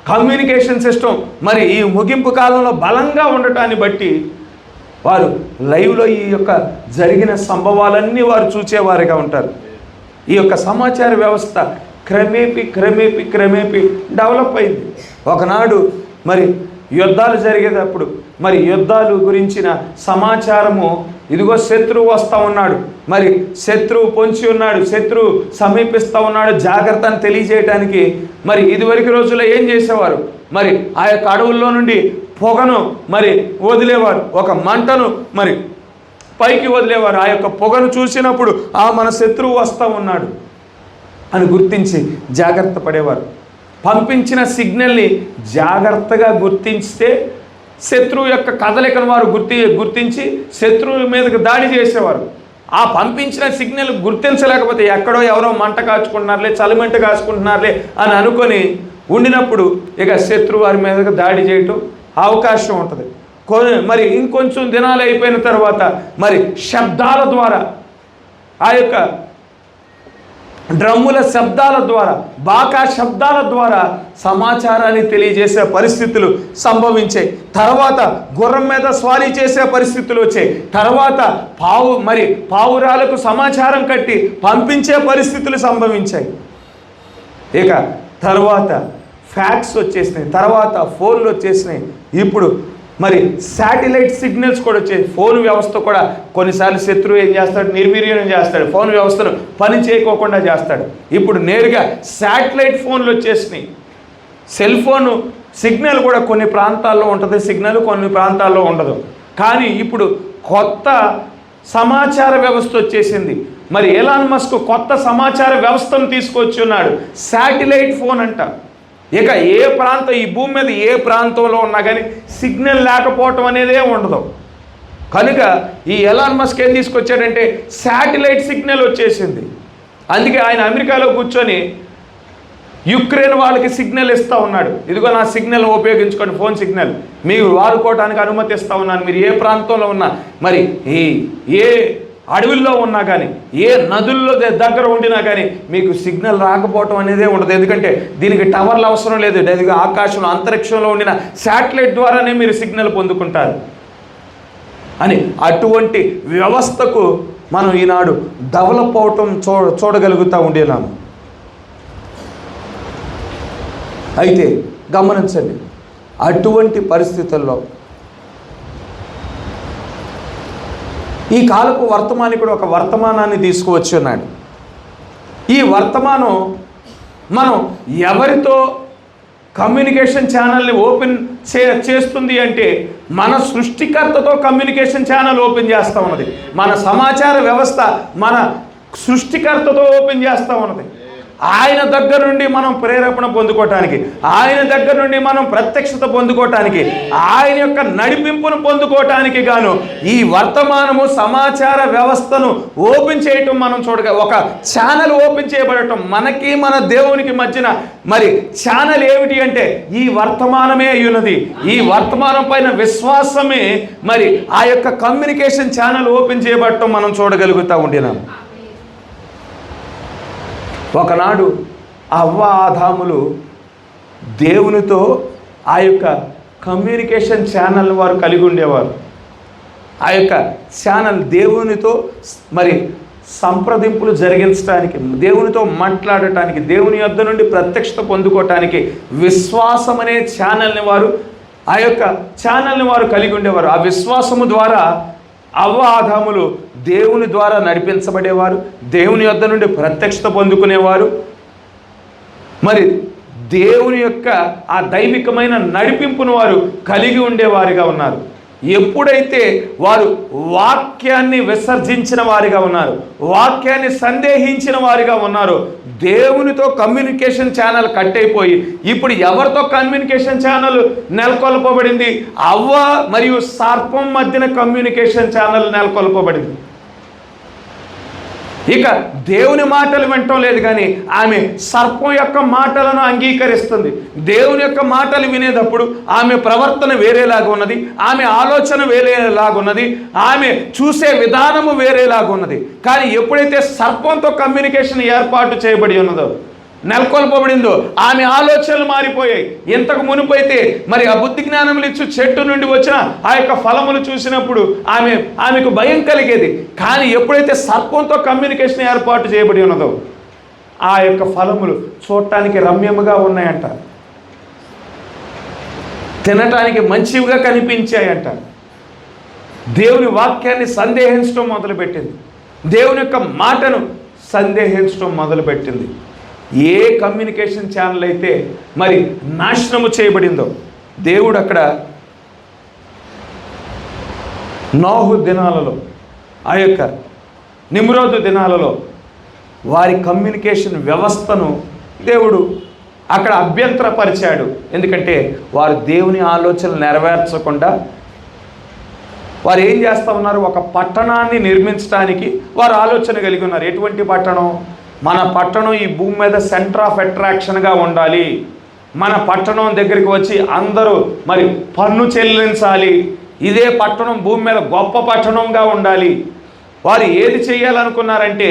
కమ్యూనికేషన్ సిస్టమ్ మరి ఈ ముగింపు కాలంలో బలంగా ఉండటాన్ని బట్టి వారు లైవ్లో ఈ యొక్క జరిగిన సంభవాలన్నీ వారు చూచేవారిగా ఉంటారు. ఈ యొక్క సమాచార వ్యవస్థ క్రమేపీ డెవలప్ అయింది. ఒకనాడు మరి యుద్ధాలు జరిగేటప్పుడు మరి యుద్ధాలు గురించిన సమాచారము, ఇదిగో శత్రువు వస్తూ ఉన్నాడు, మరి శత్రువు పొంచి ఉన్నాడు, శత్రువు సమీపిస్తూ ఉన్నాడు, జాగ్రత్త అని తెలియజేయడానికి మరి ఇదివరకు రోజుల్లో ఏం చేసేవారు, మరి ఆ యొక్క అడవుల్లో నుండి పొగను మరి వదిలేవారు, ఒక మంటను మరి పైకి వదిలేవారు. ఆ యొక్క పొగను చూసినప్పుడు మన శత్రువు వస్తూ ఉన్నాడు అని గుర్తించి జాగ్రత్త పడేవారు. పంపించిన సిగ్నల్ని జాగ్రత్తగా గుర్తించితే శత్రువు యొక్క కదలికను వారు గుర్తించి శత్రువు మీదకి దాడి చేసేవారు. ఆ పంపించిన సిగ్నల్ గుర్తించలేకపోతే ఎక్కడో ఎవరో మంట కాచుకుంటున్నారులే, చలిమంట కాచుకుంటున్నారులే అని అనుకొని ఉండినప్పుడు ఇక శత్రువు వారి మీదకి దాడి చేయటం అవకాశం ఉంటుంది. మరి ఇంకొంచెం దినాలు అయిపోయిన తర్వాత మరి శబ్దాల ద్వారా, ఆ యొక్క డ్రమ్ముల శబ్దాల ద్వారా, బాకా శబ్దాల ద్వారా సమాచారాన్ని తెలియజేసే పరిస్థితులు సంభవించాయి. తర్వాత గుర్రం మీద స్వారీ చేసే పరిస్థితులు వచ్చాయి. తర్వాత పావురాలకు సమాచారం కట్టి పంపించే పరిస్థితులు సంభవించాయి. ఇక తర్వాత ఫ్యాక్స్ వచ్చేసినాయి, తర్వాత ఫోన్లు వచ్చేసినాయి. ఇప్పుడు మరి శాటిలైట్ సిగ్నల్స్ కూడా వచ్చాయి. ఫోన్ వ్యవస్థ కూడా కొన్నిసార్లు శత్రువు ఏం చేస్తాడు, నిర్వీర్యం చేస్తాడు, ఫోన్ వ్యవస్థను పని చేయకోకుండా చేస్తాడు. ఇప్పుడు నేరుగా శాటిలైట్ ఫోన్లు వచ్చేసినాయి. సెల్ ఫోన్ సిగ్నల్ కూడా కొన్ని ప్రాంతాల్లో ఉంటుంది, సిగ్నల్ కొన్ని ప్రాంతాల్లో ఉండదు. కానీ ఇప్పుడు కొత్త సమాచార వ్యవస్థ వచ్చేసింది. మరి ఎలాన్ మస్క్ కొత్త సమాచార వ్యవస్థను తీసుకొచ్చి ఉన్నాడు, శాటిలైట్ ఫోన్ అంట. ఇక ఈ భూమి మీద ఏ ప్రాంతంలో ఉన్నా కానీ సిగ్నల్ లేకపోవటం అనేదే ఉండదు. కనుక ఈ ఎలాన్ మస్క్ ఏం తీసుకొచ్చాడంటే శాటిలైట్ సిగ్నల్ వచ్చేసింది. అందుకే ఆయన అమెరికాలో కూర్చొని యుక్రెయిన్ వాళ్ళకి సిగ్నల్ ఇస్తూ ఉన్నాడు. ఇదిగో నా సిగ్నల్ ఉపయోగించుకోండి, ఫోన్ సిగ్నల్ మీరు వాడుకోవడానికి అనుమతి ఇస్తూ ఉన్నాను. మీరు ఏ ప్రాంతంలో ఉన్నా, మరి ఏ అడవుల్లో ఉన్నా కానీ, ఏ నదుల్లో దగ్గర ఉండినా కానీ మీకు సిగ్నల్ రాకపోవటం అనేదే ఉండదు. ఎందుకంటే దీనికి టవర్లు అవసరం లేదు, డైరెక్ట్గా ఆకాశంలో అంతరిక్షంలో ఉండిన శాటిలైట్ ద్వారానే మీరు సిగ్నల్ పొందుకుంటారు అని అటువంటి వ్యవస్థకు మనం ఈనాడు డెవలప్ అవటం చూడగలుగుతూ ఉండేలాము. అయితే గమనించండి, అటువంటి పరిస్థితుల్లో ఈ కాలపు వర్తమానికుడు ఒక వర్తమానాన్ని తీసుకువచ్చి ఉన్నాడు. ఈ వర్తమానం మనం ఎవరితో కమ్యూనికేషన్ ఛానల్ని ఓపెన్ చేస్తుంది అంటే మన సృష్టికర్తతో కమ్యూనికేషన్ ఛానల్ ఓపెన్ చేస్తూ ఉన్నది. మన సమాచార వ్యవస్థ మన సృష్టికర్తతో ఓపెన్ చేస్తూ ఉన్నది. ఆయన దగ్గర నుండి మనం ప్రేరేపణ పొందుకోవటానికి, ఆయన దగ్గర నుండి మనం ప్రత్యక్షత పొందుకోవటానికి, ఆయన యొక్క నడిపింపును పొందుకోవటానికి గాను ఈ వర్తమానము సమాచార వ్యవస్థను ఓపెన్ చేయటం మనం చూడగా ఒక ఛానల్ ఓపెన్ చేయబడటం. మనకి మన దేవునికి మధ్యన మరి ఛానల్ ఏమిటి అంటే ఈ వర్తమానమే అయ్యున్నది. ఈ వర్తమానం పైన విశ్వాసమే మరి ఆ యొక్క కమ్యూనికేషన్ ఛానల్ ఓపెన్ చేయబడటం మనం చూడగలుగుతూ ఉండినాం. ఒకనాడు అవ్వ ఆదాములు దేవునితో ఆ యొక్క కమ్యూనికేషన్ ఛానల్ వారు కలిగి ఉండేవారు. ఆ యొక్క ఛానల్ దేవునితో మరి సంప్రదింపులు జరిగించడానికి, దేవునితో మాట్లాడటానికి, దేవుని యొద్ద నుండి ప్రత్యక్షత పొందుకోవటానికి విశ్వాసం అనే ఛానల్ని వారు ఆ యొక్క ఛానల్ని వారు కలిగి ఉండేవారు. ఆ విశ్వాసము ద్వారా అవ్వ ఆదాములు దేవుని ద్వారా నడిపించబడేవారు, దేవుని యొద్ద నుండి ప్రత్యక్షత పొందుకునేవారు, మరి దేవుని యొక్క ఆ దైవికమైన నడిపింపును వారు కలిగి ఉండేవారిగా ఉన్నారు. ఎప్పుడైతే వారు వాక్యాన్ని విసర్జించిన వారిగా ఉన్నారు, వాక్యాన్ని సందేహించిన వారిగా ఉన్నారు, దేవునితో కమ్యూనికేషన్ ఛానల్ కట్ అయిపోయి ఇప్పుడు ఎవరితో కమ్యూనికేషన్ ఛానల్ నెలకొల్పబడింది? అవ్వ మరియు సర్పం మధ్యన కమ్యూనికేషన్ ఛానల్ నెలకొల్పబడింది. ఇక దేవుని మాటలు వినటం లేదు, కానీ ఆమె సర్పం యొక్క మాటలను అంగీకరిస్తుంది. దేవుని యొక్క మాటలు వినేటప్పుడు ఆమె ప్రవర్తన వేరేలాగా ఉన్నది, ఆమె ఆలోచన వేరేలాగా ఉన్నది, ఆమె చూసే విధానము వేరేలాగా ఉన్నది. కానీ ఎప్పుడైతే సర్పంతో కమ్యూనికేషన్ ఏర్పాటు చేయబడి ఉన్నదో, నెలకొల్పబడిందో, ఆమె ఆలోచనలు మారిపోయాయి. ఇంతకు మునుపైతే మరి ఆ బుద్ధి జ్ఞానములు ఇచ్చు చెట్టు నుండి వచ్చిన ఆ యొక్క ఫలములు చూసినప్పుడు ఆమెకు భయం కలిగేది. కానీ ఎప్పుడైతే సర్పంతో కమ్యూనికేషన్ ఏర్పాటు చేయబడి ఉన్నదో, ఆ యొక్క ఫలములు చూడటానికి రమ్యముగా ఉన్నాయంట, తినటానికి మంచివిగా కనిపించాయంట. దేవుని వాక్యాన్ని సందేహించడం మొదలుపెట్టింది, దేవుని యొక్క మాటను సందేహించడం మొదలుపెట్టింది. ఏ కమ్యూనికేషన్ ఛానల్ అయితే మరి నాశనము చేయబడిందో, దేవుడు అక్కడ నోహు దినాలలో, ఆ యొక్క నిమ్రోదు దినాలలో వారి కమ్యూనికేషన్ వ్యవస్థను దేవుడు అక్కడ అభ్యంతరపరిచాడు. ఎందుకంటే వారు దేవుని ఆలోచనలు నెరవేర్చకుండా వారు ఏం చేస్తూ ఉన్నారు, ఒక పట్టణాన్ని నిర్మించడానికి వారు ఆలోచన కలిగి ఉన్నారు. ఎటువంటి పట్టణం? మన పట్టణం ఈ భూమి మీద సెంటర్ ఆఫ్ అట్రాక్షన్గా ఉండాలి, మన పట్టణం దగ్గరికి వచ్చి అందరూ మరి పన్ను చెల్లించాలి, ఇదే పట్టణం భూమి మీద గొప్ప పట్టణంగా ఉండాలి. వారు ఏది చేయాలనుకున్నారంటే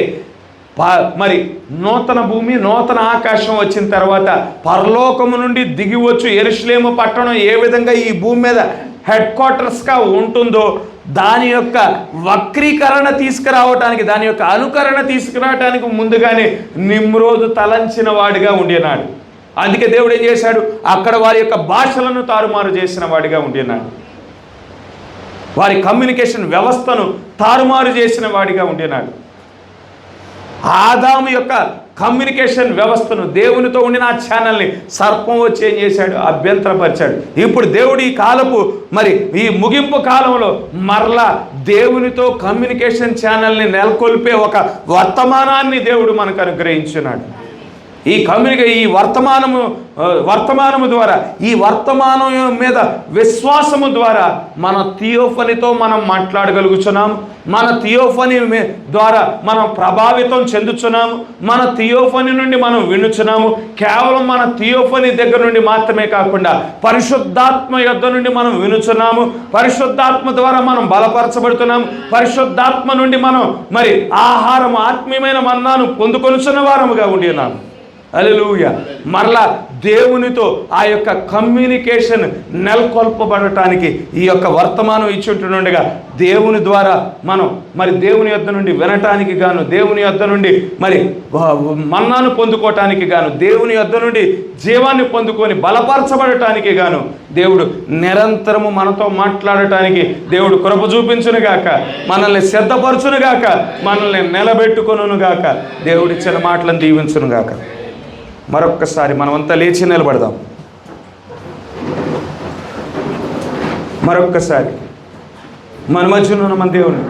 మరి నూతన భూమి నూతన ఆకాశం వచ్చిన తర్వాత పరలోకము నుండి దిగివచ్చు యెరూషలేము పట్టణం ఏ విధంగా ఈ భూమి మీద హెడ్ క్వార్టర్స్గా ఉంటుందో దాని యొక్క వక్రీకరణ తీసుకురావటానికి, దాని యొక్క అనుకరణ తీసుకురావటానికి ముందుగానే నిమ్రోదు తలంచిన వాడిగా ఉండేనాడు. అందుకే దేవుడు ఏం చేశాడు, అక్కడ వారి యొక్క భాషలను తారుమారు చేసిన వాడిగా ఉండేనాడు, వారి కమ్యూనికేషన్ వ్యవస్థను తారుమారు చేసిన వాడిగా ఉండేనాడు. ఆదాము యొక్క కమ్యూనికేషన్ వ్యవస్థను, దేవునితో ఉండిన ఆ ఛానల్ని సర్పం వచ్చి ఏం చేశాడు, అభ్యంతరపరిచాడు. ఇప్పుడు దేవుడు ఈ కాలపు మరి ఈ ముగింపు కాలంలో మరలా దేవునితో కమ్యూనికేషన్ ఛానల్ని నెలకొల్పే ఒక వర్తమానాన్ని దేవుడు మనకు అనుగ్రహించున్నాడు. ఈ వర్తమానము ద్వారా, ఈ వర్తమానం మీద విశ్వాసము ద్వారా మన థియోఫనీతో మనం మాట్లాడగలుగుతున్నాము, మన థియోఫనీ ద్వారా మనం ప్రభావితం చెందుతున్నాము, మన థియోఫనీ నుండి మనం వినుచున్నాము. కేవలం మన థియోఫనీ దగ్గర నుండి మాత్రమే కాకుండా పరిశుద్ధాత్మ యొద్ద నుండి మనం వినుచున్నాము, పరిశుద్ధాత్మ ద్వారా మనం బలపరచబడుతున్నాము, పరిశుద్ధాత్మ నుండి మనం మరి ఆహారం ఆత్మీయమైన మన్నాను పొందుకొనుచున్న వారముగా ఉండి ఉన్నాము. హల్లెలూయా. మరలా దేవునితో ఆ యొక్క కమ్యూనికేషన్ నెలకొల్పబడటానికి ఈ యొక్క వర్తమానం ఇచ్చుంటుండగా దేవుని ద్వారా మనం మరి దేవుని యొద్ద నుండి వినటానికి గాను, దేవుని యొద్ద నుండి మరి మన్నాను పొందుకోవటానికి గాను, దేవుని యొద్ద నుండి జీవాన్ని పొందుకొని బలపరచబడటానికి గాను దేవుడు నిరంతరము మనతో మాట్లాడటానికి దేవుడు కృప చూపించునుగాక, మనల్ని సిద్ధపరచునుగాక, మనల్ని నిలబెట్టుకొనుగాక, దేవుడి ఇచ్చిన మాటలను దీవించునుగాక. మరొక్కసారి మనమంతా లేచి నిలబడదాం. మరొక్కసారి మన మధ్యలో ఉన్న మన దేవుని